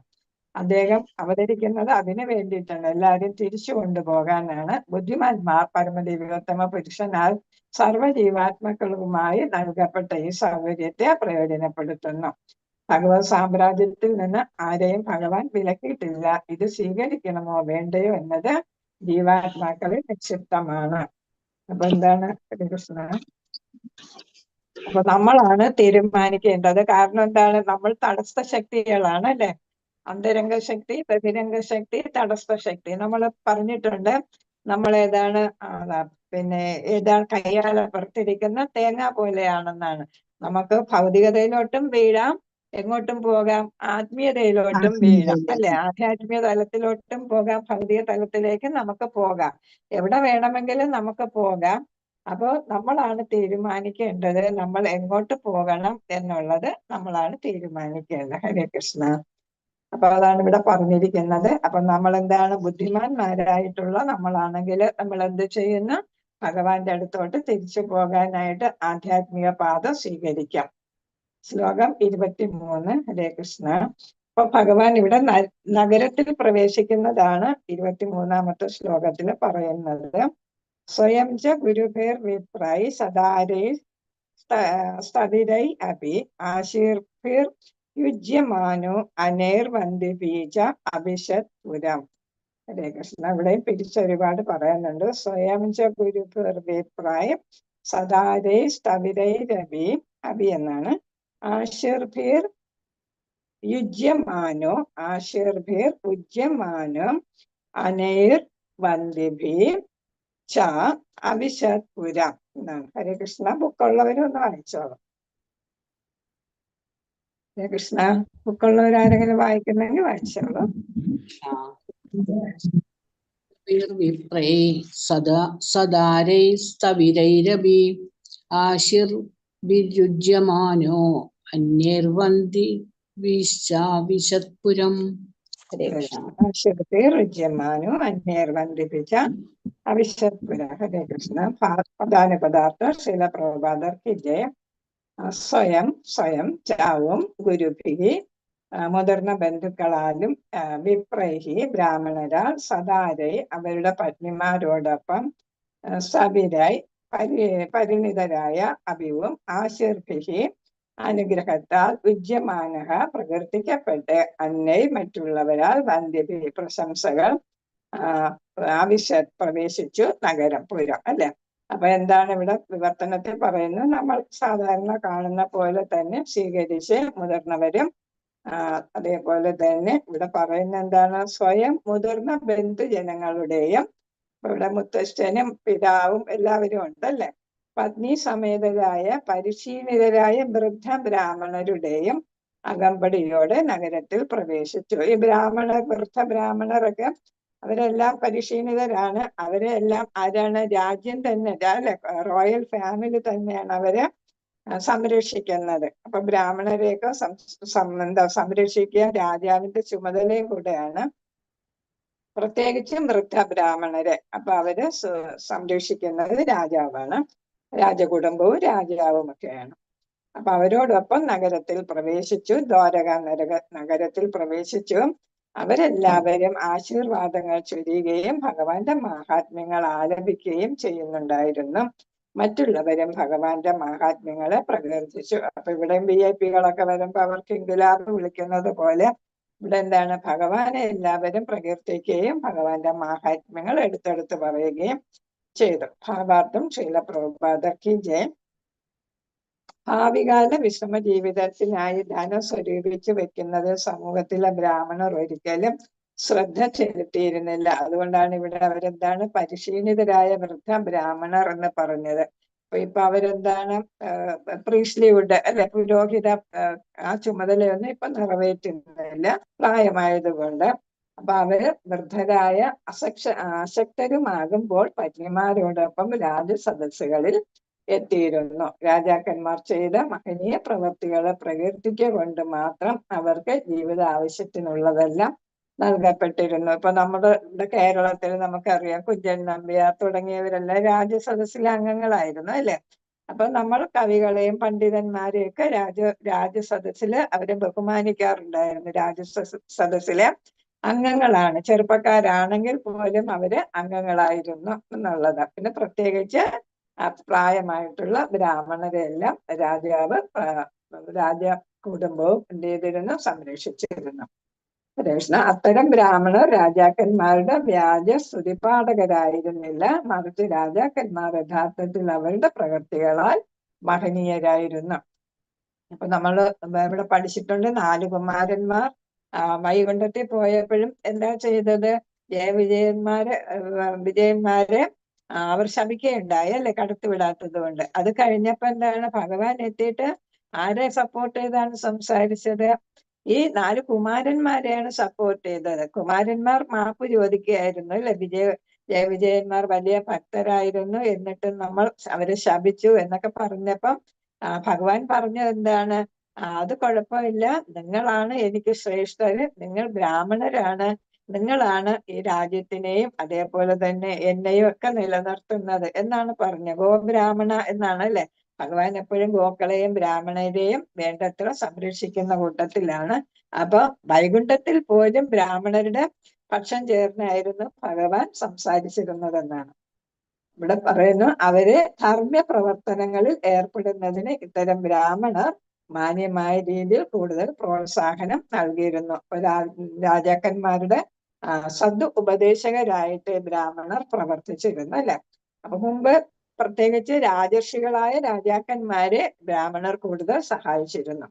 അദ്ദേഹം അവതരിക്കുന്നത് അതിനു വേണ്ടിയിട്ടാണ്, എല്ലാവരും തിരിച്ചു കൊണ്ടുപോകാനാണ്. ബുദ്ധിമാന്മാർ പരമദിവ്യോത്തമ പുരുഷനാൽ സർവ്വജീവാത്മക്കളുമായി നൽകപ്പെട്ട ഈ സൗകര്യത്തെ പ്രയോജനപ്പെടുത്തുന്നു. ഭഗവത് സാമ്രാജ്യത്തിൽ നിന്ന് ആരെയും ഭഗവാൻ വിലക്കിയിട്ടില്ല. ഇത് സ്വീകരിക്കണമോ വേണ്ടയോ എന്നത് ജീവാത്മാക്കളിൽ നിക്ഷിപ്തമാണ്. അപ്പൊ എന്താണ് കൃഷ്ണ? അപ്പൊ നമ്മളാണ് തീരുമാനിക്കേണ്ടത്. കാരണം എന്താണ്? നമ്മൾ തടസ്സ ശക്തികളാണ് അല്ലെ? അന്തരംഗ ശക്തി, ബഹിരംഗ ശക്തി, തടസ്സ ശക്തി. നമ്മൾ പറഞ്ഞിട്ടുണ്ട്, നമ്മൾ ഏതാണ് ഏതാണ് കയ്യാലപ്പുറത്തിരിക്കുന്ന തേങ്ങ പോലെയാണെന്നാണ്. നമുക്ക് ഭൗതികതയിലോട്ടും വീഴാം, എങ്ങോട്ടും പോകാം, ആത്മീയതയിലോട്ടും വീഴാം അല്ലെ? ആധ്യാത്മിക തലത്തിലോട്ടും പോകാം, ഭൗതിക തലത്തിലേക്ക് നമുക്ക് പോകാം. എവിടെ വേണമെങ്കിലും നമുക്ക് പോകാം. അപ്പോ നമ്മളാണ് തീരുമാനിക്കേണ്ടത്, നമ്മൾ എങ്ങോട്ട് പോകണം എന്നുള്ളത് നമ്മളാണ് തീരുമാനിക്കേണ്ടത്. ഹരേ കൃഷ്ണ. അപ്പൊ അതാണ് ഇവിടെ പറഞ്ഞിരിക്കുന്നത്. അപ്പൊ നമ്മൾ എന്താണ്? ബുദ്ധിമാന്മാരായിട്ടുള്ള നമ്മളാണെങ്കിൽ നമ്മൾ എന്ത് ചെയ്യുന്നു? ഭഗവാന്റെ അടുത്തോട്ട് തിരിച്ചു പോകാനായിട്ട് ആധ്യാത്മിക പാത സ്വീകരിക്കാം. ശ്ലോകം 23. ഹരേ കൃഷ്ണ. അപ്പൊ ഭഗവാൻ ഇവിടെ നഗരത്തിൽ പ്രവേശിക്കുന്നതാണ് 23ാമത്തെ ശ്ലോകത്തിൽ പറയുന്നത്. സ്വയം ച ഗുരുഭേർ വിപ്രായി സദാരൈ സ്ഥവിരൈ അപി ആശീർഭിർ യുജ്യമാനോ അനേർവന്ദിബീജ അഭിഷത് പുരം. ഹരേ കൃഷ്ണ. ഇവിടെ പിരിച്ചൊരുപാട് പറയുന്നുണ്ട്. സ്വയം ച ഗുരുഭേർ വിപ്രായി സദാരൈ സ്ഥവിരൈ രവി അഭി എന്നാണ്. ആശീർഭിർ യുജ്യമാനോ അനൈർ വന്ദിഭി ച അഭിഷത് പുരം എന്നാണ്. ഹരേ കൃഷ്ണ. ബുക്കുള്ളവരും ഒന്ന് വായിച്ചോളൂ. ഹരേ കൃഷ്ണ. ബുക്കുള്ളവരാരെങ്കിലും വായിക്കുന്നെങ്കിൽ വായിച്ചോളൂ. വിപ്രൈ സദാരൈ സ്ഥവിരൈരഭി ആശിർഭിരുജ്യമാനോ അന്യർവന്തി വിശത്പുരം. ഹരേ കൃഷ്ണ. ആശീർഭിർജ്യമാനോ അന്യർവന്ദിഭിച്ച അഭിഷത്പുര. ഹരേ കൃഷ്ണ. പ്രധാന പദാർത്ഥം ശ്രീല പ്രഭുപാദർക്ക് ജയം. സ്വയം ചാവും ഗുരുഭിഹി മുതിർന്ന ബന്ധുക്കളാലും വിപ്രൈഹി ബ്രാഹ്മണരാൽ സദാരൈ അവരുടെ പത്നിമാരോടൊപ്പം സബിരായി പരിണിതരായ അഭിവും ആശീർഭിഹി അനുഗ്രഹത്താൽ ഉജ്യമാനഹ പ്രകീർത്തിക്കപ്പെട്ട് അന്നൈ മറ്റുള്ളവരാൽ വന്ധ്യഭി പ്രശംസകൾ പ്രവേശിച്ചു നഗരം പുരം അല്ലെ? അപ്പൊ എന്താണ് ഇവിടെ വിവർത്തനത്തിൽ പറയുന്നത്? നമ്മൾ സാധാരണ കാണുന്ന പോലെ തന്നെ സ്വീകരിച്ച് മുതിർന്നവരും അതേപോലെ തന്നെ ഇവിടെ പറയുന്ന എന്താണ്? സ്വയം മുതിർന്ന ബന്ധുജനങ്ങളുടെയും, ഇവിടെ മുത്തശ്ശനും പിതാവും എല്ലാവരും ഉണ്ടല്ലേ, പത്നി സമേതരായ പരിശീലിതരായ വൃദ്ധ ബ്രാഹ്മണരുടെയും അകമ്പടിയോടെ നഗരത്തിൽ പ്രവേശിച്ചു. ഈ വൃദ്ധ ബ്രാഹ്മണരൊക്കെ അവരെല്ലാം പരിശീലിതരാണ്. അവരെ എല്ലാം ആരാണ്? രാജ്യം തന്നെ, അല്ലെ, റോയൽ ഫാമിലി തന്നെയാണ് അവരെ സംരക്ഷിക്കുന്നത്. അപ്പൊ ബ്രാഹ്മണരെയൊക്കെ സംരക്ഷിക്കുക രാജാവിന്റെ ചുമതലയും കൂടെയാണ്. പ്രത്യേകിച്ചും വൃദ്ധ ബ്രാഹ്മണരെ അപ്പൊ അവര് സംരക്ഷിക്കുന്നത് രാജാവാണ്. രാജകുടുംബവും രാജാവും ഒക്കെയാണ്. അപ്പൊ അവരോടൊപ്പം നഗരത്തിൽ പ്രവേശിച്ചു. നഗരത്തിൽ പ്രവേശിച്ചു. അവരെല്ലാവരും ആശീർവാദങ്ങൾ ചൊരിയുകയും ഭഗവാന്റെ മഹാത്മ്യങ്ങൾ ആലപിക്കുകയും ചെയ്യുന്നുണ്ടായിരുന്നു. മറ്റുള്ളവരും ഭഗവാന്റെ മഹാത്മ്യങ്ങളെ പ്രകീർത്തിച്ചു. അപ്പൊ ഇവിടെ VIP-കളൊക്കെ വരുമ്പോ അവർക്ക് ഇൻകുലാബ് വിളിക്കുന്നത് പോലെ ഇവിടെ എന്താണ്? ഭഗവാനെ എല്ലാവരും പ്രകീർത്തിക്കുകയും ഭഗവാന്റെ മഹാത്മ്യങ്ങൾ എടുത്തെടുത്ത് പറയുകയും ചെയ്തു. ഭാവാർത്ഥം ശ്രീല പ്രഭുപാദ കി ജയ്. ഭാവികാല വിശ്രമ ജീവിതത്തിനായി ധനം സ്വരൂപിച്ചു വെക്കുന്നത് സമൂഹത്തിലെ ബ്രാഹ്മണർ ഒരിക്കലും ശ്രദ്ധ ചെലുത്തിയിരുന്നില്ല. അതുകൊണ്ടാണ് ഇവിടെ അവരെന്താണ്? പരിശീലിതരായ വൃദ്ധ ബ്രാഹ്മണർ എന്ന് പറഞ്ഞത്. ഇപ്പൊ അവരെന്താണ്? പ്രീസ്ലിവുഡ് അല്ലെ, പുരോഹിത ആ ചുമതലയൊന്നും ഇപ്പൊ നിറവേറ്റുന്നില്ല പ്രായമായതുകൊണ്ട്. അപ്പൊ അവര് വൃദ്ധരായ അശക്തരുമാകുമ്പോൾ പത്നിമാരോടൊപ്പം രാജസദസ്സുകളിൽ എത്തിയിരുന്നു. രാജാക്കന്മാർ ചെയ്ത മഹനീയ പ്രവൃത്തികളെ പ്രകീർത്തിക്കുക കൊണ്ട് മാത്രം അവർക്ക് ജീവിത ആവശ്യത്തിനുള്ളതെല്ലാം നൽകപ്പെട്ടിരുന്നു. ഇപ്പൊ നമ്മുടെ ഇവിടെ കേരളത്തിൽ നമുക്കറിയാം, കുഞ്ചൻ നമ്പ്യാർ തുടങ്ങിയവരെല്ലാം രാജസദസ്സിലെ അംഗങ്ങളായിരുന്നു അല്ലെ. അപ്പൊ നമ്മൾ കവികളെയും പണ്ഡിതന്മാരെയൊക്കെ രാജസദസ്സില് അവരെ ബഹുമാനിക്കാറുണ്ടായിരുന്നു. രാജസദസ്സിലെ അംഗങ്ങളാണ്. ചെറുപ്പക്കാരാണെങ്കിൽ പോലും അവര് അംഗങ്ങളായിരുന്നു എന്നുള്ളത്. പിന്നെ പ്രത്യേകിച്ച് പ്രായമായിട്ടുള്ള ബ്രാഹ്മണരെല്ലാം രാജ കുടുംബവും എന്ത് ചെയ്തിരുന്നു? സംരക്ഷിച്ചിരുന്നു. കൃഷ്ണ അത്തരം ബ്രാഹ്മണർ രാജാക്കന്മാരുടെ വ്യാജ സ്തുതിപാഠകരായിരുന്നില്ല. മറിച്ച് രാജാക്കന്മാർ യഥാർത്ഥത്തിൽ അവരുടെ പ്രവൃത്തികളാൽ മഹനീയരായിരുന്നു. അപ്പൊ നമ്മള് ഇവിടെ പഠിച്ചിട്ടുണ്ട്, 4 കുമാരന്മാർ വൈകുണ്ഠത്തിൽ പോയപ്പോഴും എന്താ ചെയ്തത്? വിജയന്മാരെ അവർ ശപിക്കുകയുണ്ടായി അല്ലെ, കടത്തിവിടാത്തത് കൊണ്ട്. അത് കഴിഞ്ഞപ്പോ എന്താണ്? ഭഗവാൻ എത്തിയിട്ട് ആരെ സപ്പോർട്ട് ചെയ്താണ് സംസാരിച്ചത്? ഈ 4 കുമാരന്മാരെയാണ് സപ്പോർട്ട് ചെയ്തത്. കുമാരന്മാർ മാപ്പ് ചോദിക്കുകയായിരുന്നു അല്ലെ. ജയവിജയന്മാർ വലിയ ഭക്തരായിരുന്നു, എന്നിട്ടും നമ്മൾ അവരെ ശപിച്ചു എന്നൊക്കെ പറഞ്ഞപ്പം ഭഗവാൻ പറഞ്ഞത് എന്താണ്? അത് കുഴപ്പമില്ല, നിങ്ങളാണ് എനിക്ക് ശ്രേഷ്ഠര്, നിങ്ങൾ ബ്രാഹ്മണരാണ്, നിങ്ങളാണ് ഈ രാജ്യത്തിനെയും അതേപോലെ തന്നെ എന്നെയും ഒക്കെ നിലനിർത്തുന്നത് എന്നാണ് പറഞ്ഞത്. ഗോബ്രാഹ്മണ എന്നാണ് അല്ലെ. ഭഗവാൻ എപ്പോഴും ഗോക്കളെയും ബ്രാഹ്മണരെയും വേണ്ടത്ര സംരക്ഷിക്കുന്ന കൂട്ടത്തിലാണ്. അപ്പൊ വൈകുണ്ഠത്തിൽ പോലും ബ്രാഹ്മണരുടെ പക്ഷം ചേർന്നായിരുന്നു ഭഗവാൻ സംസാരിച്ചിരുന്നതെന്നാണ് ഇവിടെ പറയുന്നു. അവര് ധർമ്മ പ്രവർത്തനങ്ങളിൽ ഏർപ്പെടുന്നതിന് ഇത്തരം ബ്രാഹ്മണർ മാന്യമായ രീതിയിൽ കൂടുതൽ പ്രോത്സാഹനം നൽകിയിരുന്നു. രാജാക്കന്മാരുടെ ഉപദേശകരായിട്ട് ബ്രാഹ്മണർ പ്രവർത്തിച്ചിരുന്നു അല്ലെ. അപ്പൊ മുമ്പ് പ്രത്യേകിച്ച് രാജർഷികളായ രാജാക്കന്മാരെ ബ്രാഹ്മണർ കൂടുതൽ സഹായിച്ചിരുന്നു.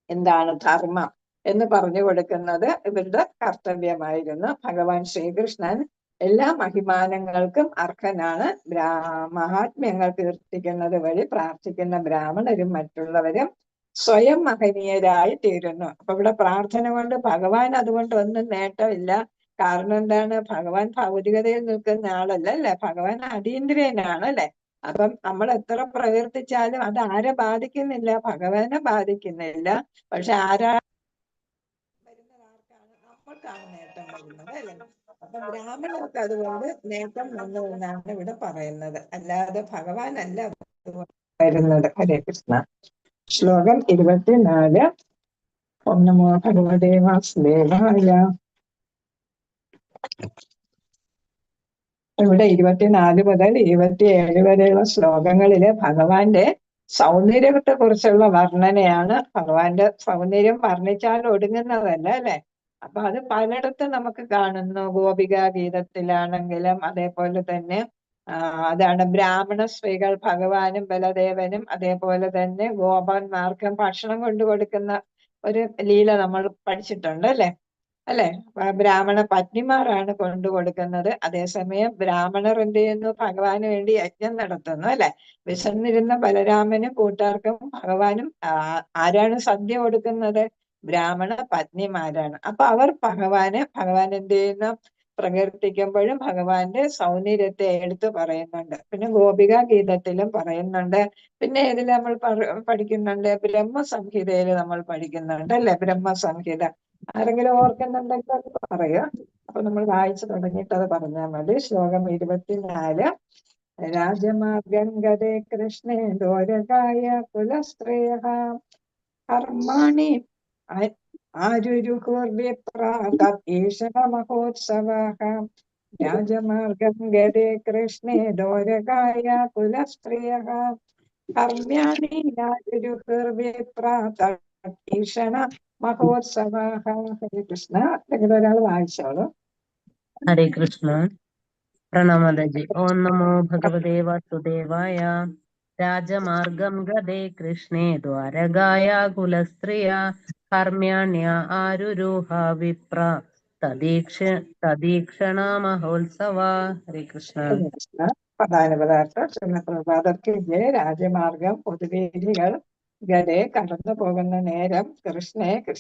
എന്താണ് ധർമ്മം എന്ന് പറഞ്ഞു കൊടുക്കുന്നത് ഇവരുടെ കർത്തവ്യമായിരുന്നു. ഭഗവാൻ ശ്രീകൃഷ്ണൻ എല്ലാ മഹിമാനങ്ങൾക്കും അർഹനാണ്. മഹാത്മ്യങ്ങൾ കീർത്തിക്കുന്നത് വഴി പ്രാർത്ഥിക്കുന്ന ബ്രാഹ്മണരും മറ്റുള്ളവരും സ്വയം മഹനീയരായി തീരുന്നു. അപ്പൊ ഇവിടെ പ്രാർത്ഥന കൊണ്ട് ഭഗവാൻ അതുകൊണ്ട് ഒന്നും നേട്ടമില്ല. കാരണം എന്താണ്? ഭഗവാൻ ഭൗതികതയിൽ നിൽക്കുന്ന ആളല്ല അല്ലെ. ഭഗവാൻ അതീന്ദ്രിയനാണ് അല്ലെ. അപ്പം നമ്മൾ എത്ര പ്രകീർത്തിച്ചാലും അത് ആരെ ബാധിക്കുന്നില്ല? ഭഗവാനെ ബാധിക്കുന്നില്ല. പക്ഷെ വരുന്നത് ആർക്കാണ്? നമ്മൾക്കാണ് നേട്ടം വരുന്നത് അല്ലെ. അപ്പൊ ബ്രാഹ്മണർക്ക് അതുകൊണ്ട് നേട്ടം വന്നു എന്നാണ് ഇവിടെ പറയുന്നത്, അല്ലാതെ ഭഗവാനല്ല വരുന്നത്. ഹരേ കൃഷ്ണ. ശ്ലോകം 24. ഓം നമോ ഭഗവതേ വാസുദേവായ. ഇവിടെ 24 മുതൽ 27 വരെയുള്ള ശ്ലോകങ്ങളില് ഭഗവാന്റെ സൗന്ദര്യത്തെ കുറിച്ചുള്ള വർണ്ണനയാണ്. ഭഗവാന്റെ സൗന്ദര്യം വർണ്ണിച്ചാൽ ഒടുങ്ങുന്നതല്ല അല്ലെ. അപ്പൊ അത് പലയിടത്തും നമുക്ക് കാണുന്നു. ഗോപികാ ഗീതത്തിലാണെങ്കിലും അതേപോലെ തന്നെ അതാണ് ബ്രാഹ്മണ സ്ത്രീകൾ ഭഗവാനും ബലദേവനും അതേപോലെ തന്നെ ഗോപന്മാർക്കും ഭക്ഷണം കൊണ്ടു കൊടുക്കുന്ന ഒരു ലീല നമ്മൾ പഠിച്ചിട്ടുണ്ട് അല്ലെ. ബ്രാഹ്മണ പത്നിമാരാണ് കൊണ്ടു കൊടുക്കുന്നത്. അതേസമയം ബ്രാഹ്മണർ എന്ത് ചെയ്യുന്നു? ഭഗവാന് വേണ്ടി യജ്ഞം നടത്തുന്നു അല്ലെ. വിശന്നിരുന്ന ബലരാമനും കൂട്ടുകാർക്കും ഭഗവാനും ആരാണ് സദ്യ കൊടുക്കുന്നത്? ബ്രാഹ്മണ പത്നിമാരാണ്. അപ്പൊ അവർ ഭഗവാൻ എന്ത് ചെയ്യുന്നു? പ്രകീർത്തിക്കുമ്പോഴും ഭഗവാന്റെ സൗന്ദര്യത്തെ എടുത്തു പറയുന്നുണ്ട്. പിന്നെ ഗോപിക ഗീതത്തിലും പറയുന്നുണ്ട്. പിന്നെ ഇതിൽ നമ്മൾ പഠിക്കുന്നുണ്ട്, ബ്രഹ്മസംഹിതയിൽ നമ്മൾ പഠിക്കുന്നുണ്ട് അല്ലെ. ബ്രഹ്മസംഹിത ആരെങ്കിലും ഓർക്കുന്നുണ്ടെങ്കിൽ അത് പറയുക. അപ്പൊ നമ്മൾ വായിച്ചു തുടങ്ങിയിട്ട് അത് പറഞ്ഞാൽ മതി. ശ്ലോകം 24. രാജമാർഗം ഗതേ കൃഷ്ണേ ദോരകായ കുലസ്ത്രേയ കർമാണി ആരുരുഹുർവിപ്രാതീഷണമഹോത്സവഃ. രാജമാർഗം ഗതേ കൃഷ്ണേ ദോരകായ കുലസ്ത്രിയഃ കർമ്യാണി ആരുരുഹുർവിപ്രാതീഷണ മഹോത്സവഃ. ഹരേ കൃഷ്ണ. അല്ലെങ്കിൽ ഒരാൾ വായിച്ചോളൂ. ഹരേ കൃഷ്ണ. പ്രണാമദജി. ഓം നമോ ഭഗവതേ വാസുദേവായ. രാജമാർഗം ഗതേ കൃഷ്ണേ ദ്വാരകായ കുലസ്ത്രിയ കർമ്യാണ്യ ആരുരോഹ വിപ്ര തദീക്ഷണ മഹോത്സവ. ഹരേ കൃഷ്ണ. പ്രധാന പദാർത്ഥം പ്രഭാതർക്ക് രാജമാർഗം പൊതുവേദികൾ ഗതെ കടന്നു പോകുന്ന നേരം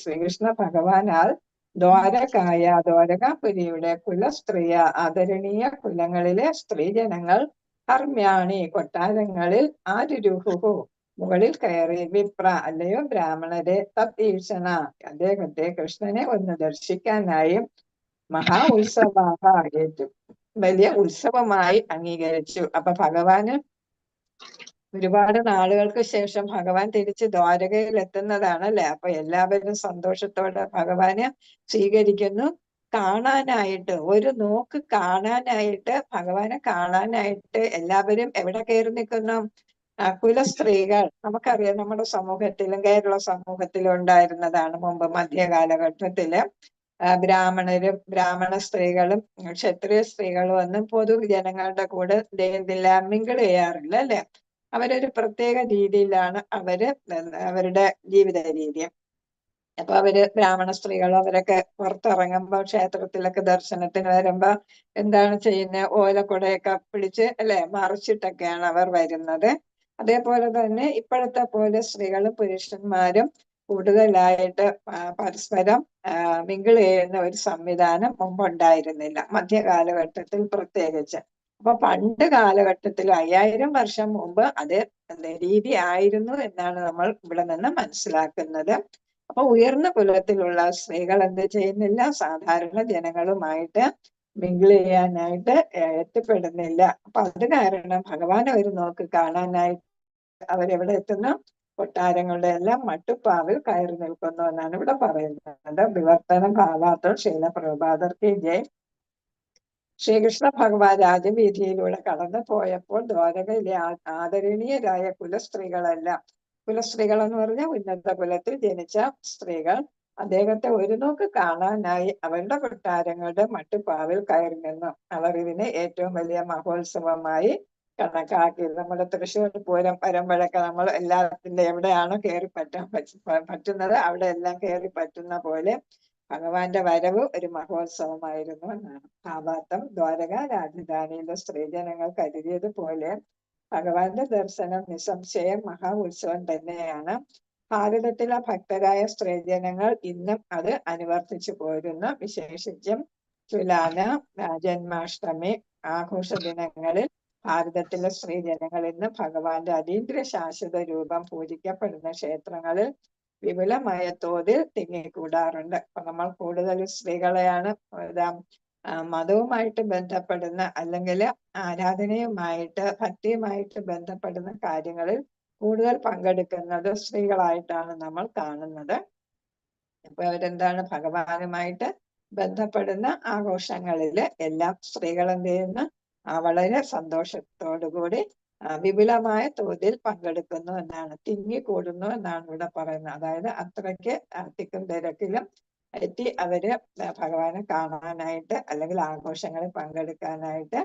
ശ്രീകൃഷ്ണ ഭഗവാനാൽ ദ്വാരകാപുരിയുടെ കുലസ്ത്രീയ ആദരണീയ കുലങ്ങളിലെ സ്ത്രീജനങ്ങൾ കർമ്യാണി കൊട്ടാരങ്ങളിൽ ആരുരുഹു മുകളിൽ കയറി വിപ്ര അല്ലയോ ബ്രാഹ്മണരെ തത്തീക്ഷണ അദ്ദേഹത്തെ കൃഷ്ണനെ ഒന്ന് ദർശിക്കാനായി മഹാ ഉത്സവാഹ ഏറ്റവും വലിയ ഉത്സവമായി അംഗീകരിച്ചു. അപ്പൊ ഭഗവാന് ഒരുപാട് നാളുകൾക്ക് ശേഷം ഭഗവാൻ തിരിച്ച് ദ്വാരകയിൽ എത്തുന്നതാണ് അല്ലെ. അപ്പൊ എല്ലാവരും സന്തോഷത്തോടെ ഭഗവാനെ സ്വീകരിക്കുന്നു. കാണാനായിട്ട് ഒരു നോക്ക് കാണാനായിട്ട് ഭഗവാനെ കാണാനായിട്ട് എല്ലാവരും എവിടെ കയറി നിൽക്കുന്നു? കുലസ്ത്രീകൾ. നമുക്കറിയാം നമ്മുടെ സമൂഹത്തിലും കേരള സമൂഹത്തിലും ഉണ്ടായിരുന്നതാണ് മുമ്പ് മധ്യകാലഘട്ടത്തില്. ബ്രാഹ്മണരും ബ്രാഹ്മണ സ്ത്രീകളും ക്ഷത്രിയ സ്ത്രീകളും ഒന്നും പൊതുജനങ്ങളുടെ കൂടെ മിങ്കിൾ ചെയ്യാറില്ല അല്ലെ. അവരൊരു പ്രത്യേക രീതിയിലാണ് അവരുടെ ജീവിത രീതി. അപ്പൊ ബ്രാഹ്മണ സ്ത്രീകളും അവരൊക്കെ പുറത്തിറങ്ങുമ്പോ ക്ഷേത്രത്തിലൊക്കെ ദർശനത്തിന് വരുമ്പോ എന്താണ് ചെയ്യുന്നത്? ഓലക്കുടയൊക്കെ പിടിച്ച് അല്ലെ മറിച്ചിട്ടൊക്കെയാണ് അവർ വരുന്നത്. അതേപോലെ തന്നെ ഇപ്പോഴത്തെ പോലെ സ്ത്രീകളും പുരുഷന്മാരും കൂടുതലായിട്ട് പരസ്പരം മിങ്കിൾ ചെയ്യുന്ന ഒരു സംവിധാനം മുമ്പുണ്ടായിരുന്നില്ല, മധ്യകാലഘട്ടത്തിൽ പ്രത്യേകിച്ച്. അപ്പൊ പണ്ട് കാലഘട്ടത്തിൽ 5000 വർഷം മുമ്പ് അത് രീതി ആയിരുന്നു എന്നാണ് നമ്മൾ ഇവിടെ നിന്ന് മനസ്സിലാക്കുന്നത്. അപ്പൊ ഉയർന്ന കുലത്തിലുള്ള സ്ത്രീകൾ എന്ത് ചെയ്യുന്നില്ല? സാധാരണ ജനങ്ങളുമായിട്ട് മിങ്കിൾ ചെയ്യാനായിട്ട് എത്തിപ്പെടുന്നില്ല. അപ്പൊ അത് കാരണം ഭഗവാനെ ഒരു നോക്ക് കാണാനായിട്ട് അവരെവിടെ എത്തുന്നു? കൊട്ടാരങ്ങളുടെ എല്ലാം മട്ടുപ്പാവിൽ കയറി നിൽക്കുന്നു എന്നാണ് ഇവിടെ പറയുന്നത്. വിവർത്തനം ഭാവാർത്ഥം ശീല പ്രഭാതർക്ക് ജയ്. ശ്രീകൃഷ്ണ ഭഗവാൻ രാജവീതിയിലൂടെ കടന്നു പോയപ്പോൾ ദ്വാരകയിലെ ആദരണീയരായ കുലസ്ത്രീകളെല്ലാം, കുലസ്ത്രീകൾ എന്ന് പറഞ്ഞാൽ ഉന്നത കുലത്തിൽ ജനിച്ച സ്ത്രീകൾ, അദ്ദേഹത്തെ ഒരു നോക്ക് കാണാനായി അവരുടെ കൊട്ടാരങ്ങളുടെ മട്ടുപ്പാവിൽ കയറി നിന്നു. അവർ ഇതിനെ ഏറ്റവും വലിയ മഹോത്സവമായി കണക്കാക്കി. നമ്മുടെ തൃശ്ശൂർ പൂരം വരുമ്പോഴൊക്കെ നമ്മൾ എല്ലാത്തിന്റെ എവിടെയാണോ കയറി പറ്റുന്നത് അവിടെ എല്ലാം കയറി പറ്റുന്ന പോലെ ഭഗവാന്റെ വരവ് ഒരു മഹോത്സവമായിരുന്നു എന്നാണ്. ഭാവാർത്ഥം ദ്വാരക രാജധാനിയിലെ സ്ത്രീജനങ്ങൾ കരുതിയതുപോലെ ഭഗവാന്റെ ദർശനം നിസ്സംശയം മഹാ ഉത്സവം തന്നെയാണ്. ഭാരതത്തിലെ ഭക്തരായ സ്ത്രീജനങ്ങൾ ഇന്നും അത് അനുവർത്തിച്ചു പോരുന്നു. വിശേഷിച്ചും തുലാന, ജന്മാഷ്ടമി ആഘോഷ ദിനങ്ങളിൽ ഭാരതത്തിലെ സ്ത്രീജനങ്ങൾ ഇന്ന് ഭഗവാന്റെ അതീന്ദ്ര ശാശ്വത രൂപം പൂജിക്കപ്പെടുന്ന ക്ഷേത്രങ്ങളിൽ വിപുലമായ തോതിൽ തിങ്ങിക്കൂടാറുണ്ട്. അപ്പൊ നമ്മൾ കൂടുതൽ സ്ത്രീകളെയാണ് മതവുമായിട്ട് ബന്ധപ്പെടുന്ന അല്ലെങ്കിൽ ആരാധനയുമായിട്ട് ഭക്തിയുമായിട്ട് ബന്ധപ്പെടുന്ന കാര്യങ്ങളിൽ കൂടുതൽ പങ്കെടുക്കുന്നത് സ്ത്രീകളായിട്ടാണ് നമ്മൾ കാണുന്നത്. അപ്പൊ അവരെന്താണ്? ഭഗവാനുമായിട്ട് ബന്ധപ്പെടുന്ന ആഘോഷങ്ങളില് എല്ലാം സ്ത്രീകൾ എന്ത് ചെയ്യുന്നു? വളരെ സന്തോഷത്തോടുകൂടി വിപുലമായ തോതിൽ പങ്കെടുക്കുന്നു എന്നാണ്, തിങ്ങിക്കൂടുന്നു എന്നാണ് ഇവിടെ പറയുന്നത്. അതായത് അത്രയ്ക്ക് തിക്കും തിരക്കിലും എത്തി അവര് ഭഗവാനെ കാണാനായിട്ട് അല്ലെങ്കിൽ ആഘോഷങ്ങളിൽ പങ്കെടുക്കാനായിട്ട്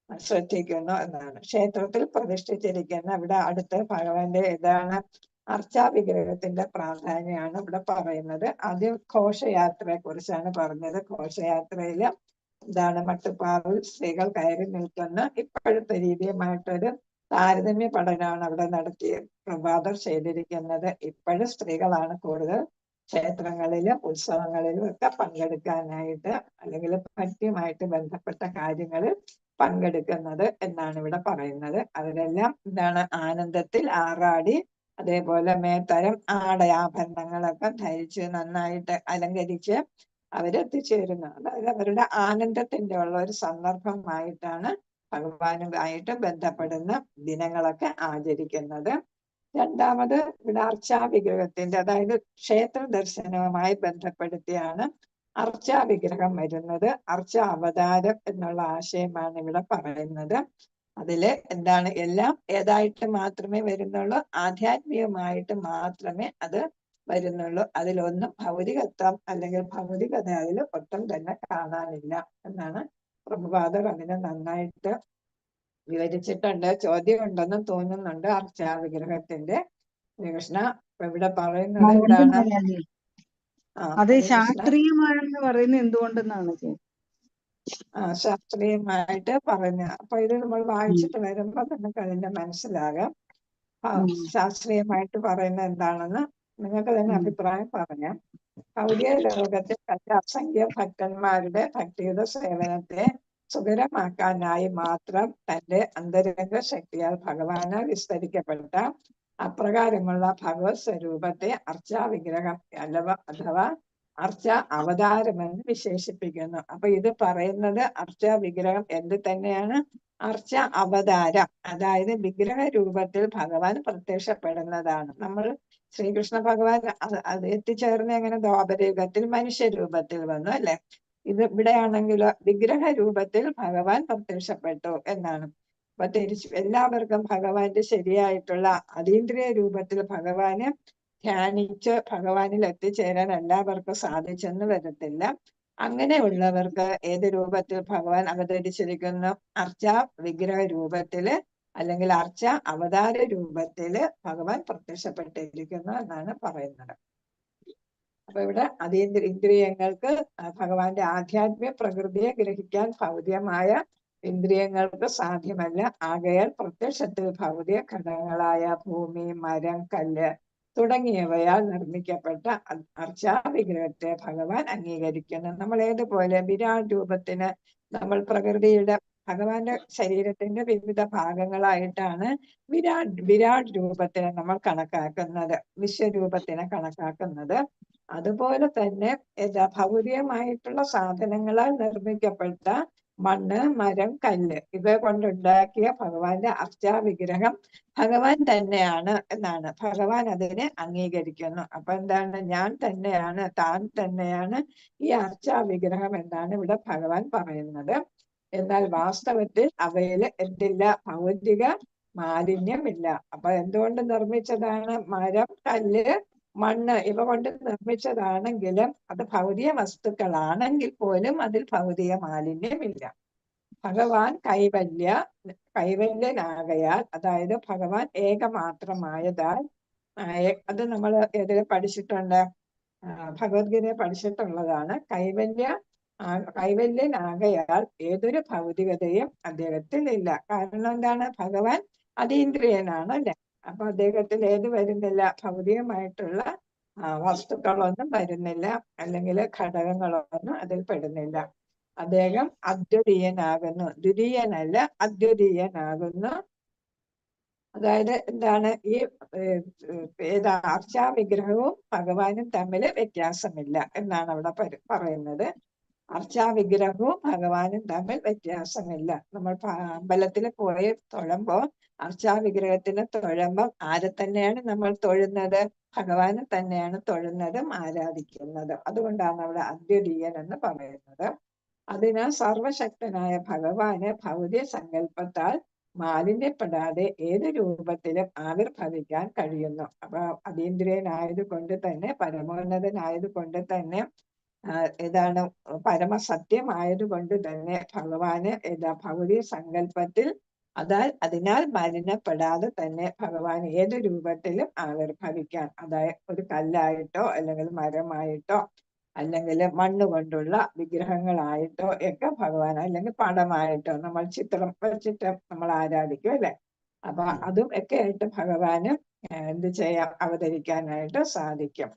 ശ്രദ്ധിക്കുന്നു എന്നാണ്. ക്ഷേത്രത്തിൽ പ്രതിഷ്ഠിച്ചിരിക്കുന്ന ഇവിടെ അടുത്ത് ഭഗവാന്റെ ഇതാണ് അർച്ചാവിഗ്രഹത്തിന്റെ പ്രാധാന്യമാണ് ഇവിടെ പറയുന്നത്. ആദ്യം ഘോഷയാത്രയെ കുറിച്ചാണ് പറഞ്ഞത്. ഘോഷയാത്രയില് എന്താണ് മട്ടുപ്പാവിൽ സ്ത്രീകൾ കയറി നിൽക്കുന്ന ഇപ്പോഴത്തെ രീതിയുമായിട്ടൊരു താരതമ്യ പഠനമാണ് അവിടെ നടത്തി പ്രഭാതർ ചെയ്തിരിക്കുന്നത്. ഇപ്പോഴും സ്ത്രീകളാണ് കൂടുതൽ ക്ഷേത്രങ്ങളിലും ഉത്സവങ്ങളിലും ഒക്കെ പങ്കെടുക്കാനായിട്ട് അല്ലെങ്കിൽ ഭക്തിയുമായിട്ട് ബന്ധപ്പെട്ട കാര്യങ്ങളിൽ പങ്കെടുക്കുന്നത് എന്നാണ് ഇവിടെ പറയുന്നത്. അതിലെല്ലാം എന്താണ് ആനന്ദത്തിൽ ആറാടി അതേപോലെ മേത്തരം ആടയാഭരണങ്ങളൊക്കെ ധരിച്ച് നന്നായിട്ട് അലങ്കരിച്ച് അവരെത്തിച്ചേരുന്നു. അതായത് അവരുടെ ആനന്ദത്തിന്റെ ഉള്ള ഒരു സന്ദർഭമായിട്ടാണ് ഭഗവാനുമായിട്ട് ബന്ധപ്പെടുന്ന ദിനങ്ങളൊക്കെ ആചരിക്കുന്നത്. രണ്ടാമത് ഇവിടെ അർച്ചാ വിഗ്രഹത്തിന്റെ അതായത് ക്ഷേത്ര ദർശനവുമായി ബന്ധപ്പെടുത്തിയാണ് അർച്ചാ വിഗ്രഹം വരുന്നത്. അർച്ച അവതാരം എന്നുള്ള ആശയമാണ് ഇവിടെ പറയുന്നത്. അതില് എന്താണ് എല്ലാം ഏതായിട്ട് മാത്രമേ വരുന്നുള്ളൂ, ആധ്യാത്മികമായിട്ട് മാത്രമേ അത് വരുന്നുള്ളൂ. അതിലൊന്നും ഭൗതികത്വം അല്ലെങ്കിൽ ഭൗതികത അതിൽ ഒട്ടും തന്നെ കാണാനില്ല എന്നാണ് പ്രഭുപാദർ അതിനെ നന്നായിട്ട് വിവരിച്ചിട്ടുണ്ട്. ചോദ്യം ഉണ്ടെന്ന് തോന്നുന്നുണ്ട് അർച്ചാ വിഗ്രഹത്തിന്റെ. കൃഷ്ണ ഇവിടെ പറയുന്നത് ഉണ്ട് എന്താണ്? മാതാജി. അത് ഹരേ കൃഷ്ണ. ശാസ്ത്രീയമാണെന്ന് പറയുന്നത് എന്തുകൊണ്ടെന്നാണ് ശാസ്ത്രീയമായിട്ട് പറഞ്ഞ അപ്പൊ ഇത് നമ്മൾ വായിച്ചിട്ട് വരുമ്പോ നമുക്ക് അതിന്റെ മനസ്സിലാകാം. ശാസ്ത്രീയമായിട്ട് പറയുന്നത് എന്താണെന്ന് നിങ്ങൾക്ക് തന്നെ അഭിപ്രായം പറയാം. ഭൗതിക ലോകത്തിൽ അസംഖ്യ ഭക്തന്മാരുടെ ഭക്തിയുടെ സേവനത്തെ സുഖകരമാക്കാനായി മാത്രം തന്റെ അന്തരംഗ ശക്തിയാൽ ഭഗവാന് വിസ്തരിക്കപ്പെട്ട അപ്രകാരമുള്ള ഭഗവത് സ്വരൂപത്തെ അർച്ചാ വിഗ്രഹം അഥവാ അർച്ച അവതാരമെന്ന് വിശേഷിപ്പിക്കുന്നു. അപ്പൊ ഇത് പറയുന്നത് അർച്ച വിഗ്രഹം എന്ത് തന്നെയാണ്? അർച്ച അവതാരം, അതായത് വിഗ്രഹ രൂപത്തിൽ ഭഗവാൻ പ്രത്യക്ഷപ്പെടുന്നതാണ്. നമ്മൾ ശ്രീകൃഷ്ണ ഭഗവാൻ അത് എത്തിച്ചേർന്ന് എങ്ങനെ ദ്വാപരയുഗത്തിൽ മനുഷ്യ രൂപത്തിൽ വന്നു അല്ലെ. ഇത് ഇവിടെയാണെങ്കിലോ വിഗ്രഹ രൂപത്തിൽ ഭഗവാൻ പ്രത്യക്ഷപ്പെട്ടു എന്നാണ്. അപ്പൊ തിരിച്ചു എല്ലാവർക്കും ഭഗവാന്റെ ശരിയായിട്ടുള്ള അതീന്ദ്രിയ രൂപത്തിൽ ഭഗവാന് ധ്യാനിച്ച് ഭഗവാനിൽ എത്തിച്ചേരാൻ എല്ലാവർക്കും സാധിച്ചെന്ന് വരത്തില്ല. അങ്ങനെയുള്ളവർക്ക് ഏത് രൂപത്തിൽ ഭഗവാൻ അവതരിച്ചിരിക്കുന്നു? അർച്ച വിഗ്രഹ രൂപത്തില് അല്ലെങ്കിൽ അർച്ച അവതാര രൂപത്തില് ഭഗവാൻ പ്രത്യക്ഷപ്പെട്ടിരിക്കുന്നു എന്നാണ് പറയുന്നത്. അപ്പൊ ഇവിടെ ഇന്ദ്രിയങ്ങൾക്ക് ഭഗവാന്റെ ആധ്യാത്മിക പ്രകൃതിയെ ഗ്രഹിക്കാൻ ഭൗതികമായ ഇന്ദ്രിയങ്ങൾക്ക് സാധ്യമല്ല. ആകയാൽ പ്രത്യക്ഷത്തിൽ ഭൗതിക ഘടകങ്ങളായ ഭൂമി, മരം, കല്ല് തുടങ്ങിയവയാൽ നിർമ്മിക്കപ്പെട്ട അർച്ചാ വിഗ്രഹത്തെ ഭഗവാൻ അംഗീകരിക്കുന്നു. നമ്മൾ ഏതുപോലെ വിരാട് രൂപത്തിന് നമ്മൾ പ്രകൃതിയുടെ ഭഗവാന്റെ ശരീരത്തിന്റെ വിവിധ ഭാഗങ്ങളായിട്ടാണ് വിരാട് രൂപത്തിനെ നമ്മൾ കണക്കാക്കുന്നത്, വിശ്വരൂപത്തിനെ കണക്കാക്കുന്നത്. അതുപോലെ തന്നെ ഭൗതികമായിട്ടുള്ള സാധനങ്ങളാൽ നിർമ്മിക്കപ്പെട്ട മണ്ണ്, മരം, കല്ല് ഇവ കൊണ്ടുണ്ടാക്കിയ ഭഗവാന്റെ അർച്ചാ വിഗ്രഹം ഭഗവാൻ തന്നെയാണ് എന്നാണ് ഭഗവാൻ അതിനെ അംഗീകരിക്കുന്നു. അപ്പൊ എന്താണ്? ഞാൻ തന്നെയാണ്, താൻ തന്നെയാണ് ഈ അർച്ചാ വിഗ്രഹം എന്നാണ് ഇവിടെ ഭഗവാൻ പറയുന്നത്. എന്നാൽ വാസ്തവത്തിൽ അവയില് എന്തില്ല? ഭൗതിക മാലിന്യമില്ല. അപ്പൊ എന്തുകൊണ്ട് നിർമ്മിച്ചതാണ്? മരം, കല്ല്, മണ്ണ് ഇവ കൊണ്ട് നിർമ്മിച്ചതാണെങ്കിലും അത് ഭൗതിക വസ്തുക്കളാണെങ്കിൽ പോലും അതിൽ ഭൗതിക മാലിന്യമില്ല. ഭഗവാൻ കൈവല്യനാകയാൽ, അതായത് ഭഗവാൻ ഏകമാത്രമായതാൽ, അത് നമ്മൾ ഏതിൽ പഠിച്ചിട്ടുണ്ട്? ഭഗവത്ഗീതയെ പഠിച്ചിട്ടുള്ളതാണ്. കൈവല്യനാകയാൽ ഏതൊരു ഭൗതികതയും അദ്ദേഹത്തിൽ ഇല്ല. കാരണം എന്താണ്? ഭഗവാൻ അതീന്ദ്രിയനാണ് അല്ലെ. അപ്പൊ അദ്ദേഹത്തിൽ ഏത് വരുന്നില്ല? ഭൗതികമായിട്ടുള്ള വസ്തുക്കളൊന്നും വരുന്നില്ല, അല്ലെങ്കിൽ ഘടകങ്ങളൊന്നും അതിൽ പെടുന്നില്ല. അദ്ദേഹം അദ്വിതീയനാകുന്നു, ദ്വിതീയനല്ല അദ്വിതീയനാകുന്നു. അതായത് എന്താണ്? ഈ അർച്ചാ വിഗ്രഹവും ഭഗവാനും തമ്മിൽ വ്യത്യാസമില്ല എന്നാണ് അവിടെ പറയുന്നത്. അർച്ചാ വിഗ്രഹവും ഭഗവാനും തമ്മിൽ വ്യത്യാസമില്ല. നമ്മൾ അമ്പലത്തിൽ പോയി തൊഴുമ്പോ അർച്ചാ വിഗ്രഹത്തിന് തൊഴുമ്പം ആരെ തന്നെയാണ് നമ്മൾ തൊഴുന്നത്? ഭഗവാനെ തന്നെയാണ് തൊഴുന്നതും ആരാധിക്കുന്നതും. അതുകൊണ്ടാണ് അവിടെ അദ്വിതീയൻ എന്ന് പറയുന്നത്. അതിനാൽ സർവശക്തനായ ഭഗവാന് ഭൗതിക സങ്കല്പത്താൽ മാലിന്യപ്പെടാതെ ഏത് രൂപത്തിലും ആവിർഭവിക്കാൻ കഴിയുന്നു. അപ്പൊ അതീന്ദ്രിയനായത് കൊണ്ട് തന്നെ, പരമോന്നതനായത് കൊണ്ട് തന്നെ ഇതാണ് പരമസത്യമായതുകൊണ്ട് തന്നെ ഭഗവാന് ഭൗതിക സങ്കല്പത്തിൽ അതിനാൽ മലിനപ്പെടാതെ തന്നെ ഭഗവാൻ ഏത് രൂപത്തിലും ആവിർഭവിക്കാൻ, അതായത് ഒരു കല്ലായിട്ടോ അല്ലെങ്കിൽ മരമായിട്ടോ അല്ലെങ്കിൽ മണ്ണ് കൊണ്ടുള്ള വിഗ്രഹങ്ങളായിട്ടോ ഒക്കെ ഭഗവാൻ, അല്ലെങ്കിൽ പടമായിട്ടോ നമ്മൾ ചിത്രം വെച്ചിട്ട് നമ്മൾ ആരാധിക്കും അല്ലെ. അപ്പൊ അതും ഒക്കെ ആയിട്ട് ഭഗവാന് എന്ത് ചെയ്യാം, അവതരിക്കാനായിട്ട് സാധിക്കും.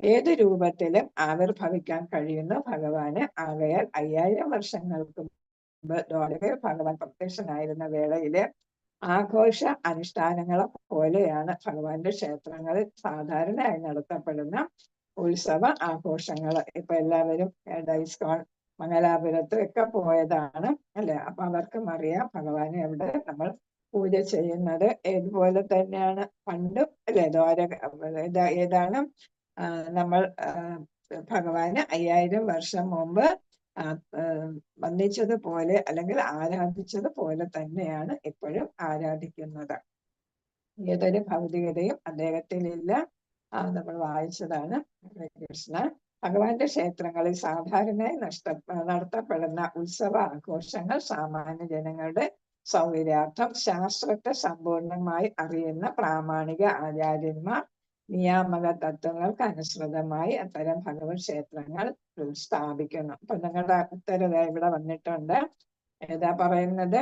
ഏത് രൂപത്തിലും ആവിർഭവിക്കാൻ കഴിയുന്ന ഭഗവാന് ആകയാൽ 5000 വർഷങ്ങൾക്ക് മുമ്പ് ദ്വാരകയിൽ ഭഗവാൻ പ്രത്യക്ഷനായിരുന്ന വേളയില് ആഘോഷ അനുഷ്ഠാനങ്ങളെ പോലെയാണ് ഭഗവാന്റെ ക്ഷേത്രങ്ങളിൽ സാധാരണയായി നടത്തപ്പെടുന്ന ഉത്സവ ആഘോഷങ്ങൾ. ഇപ്പൊ എല്ലാവരും ഇസ്കോൺ മംഗലാപുരത്ത് ഒക്കെ പോയതാണ് അല്ലെ. അപ്പൊ അവർക്കും അറിയാം ഭഗവാനെ എവിടെ നമ്മൾ പൂജ ചെയ്യുന്നത് ഏതുപോലെ തന്നെയാണ് പണ്ടും അല്ലെ. ഏതാണ് നമ്മൾ ഭഗവാന് 5000 വർഷം മുമ്പ് വന്ദിച്ചതുപോലെ അല്ലെങ്കിൽ ആരാധിച്ചതുപോലെ തന്നെയാണ് ഇപ്പോഴും ആരാധിക്കുന്നത്. ഏതൊരു ഭൗതികതയും അദ്ദേഹത്തിനില്ല. നമ്മൾ വായിച്ചതാണ്. കൃഷ്ണ. ഭഗവാന്റെ ക്ഷേത്രങ്ങളിൽ സാധാരണയായി നടത്തപ്പെടുന്ന ഉത്സവ ആഘോഷങ്ങൾ സാമാന്യ ജനങ്ങളുടെ സൗകര്യാർത്ഥം ശാസ്ത്രത്തെ സമ്പൂർണമായി അറിയുന്ന പ്രാമാണിക ആചാര്യന്മാർ നിയാമക തത്വങ്ങൾക്ക് അനുസൃതമായി അത്തരം ഭഗവത് ക്ഷേത്രങ്ങൾ സ്ഥാപിക്കുന്നു. അപ്പൊ നിങ്ങളുടെ ഉത്തരവ് ഇവിടെ വന്നിട്ടുണ്ട്. ഏതാ പറയുന്നത്?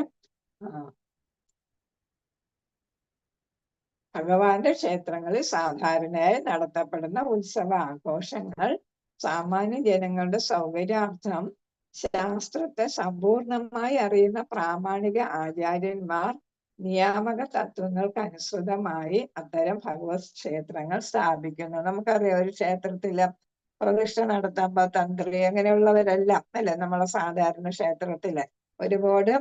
ഭഗവാന്റെ ക്ഷേത്രങ്ങളിൽ സാധാരണയായി നടത്തപ്പെടുന്ന ഉത്സവ ആഘോഷങ്ങൾ സാമാന്യ ജനങ്ങളുടെ സൗകര്യാർത്ഥം ശാസ്ത്രത്തെ സമ്പൂർണമായി അറിയുന്ന പ്രാമാണിക ആചാര്യന്മാർ നിയാമക തത്വങ്ങൾക്ക് അനുസൃതമായി അത്തരം ഭഗവത് ക്ഷേത്രങ്ങൾ സ്ഥാപിക്കുന്നു. നമുക്കറിയാം ഒരു ക്ഷേത്രത്തില് പ്രതിഷ്ഠ നടത്തുമ്പോ തന്ത്രി അങ്ങനെയുള്ളവരെല്ലാം അല്ലെ നമ്മളെ സാധാരണ ക്ഷേത്രത്തില് ഒരുപാട്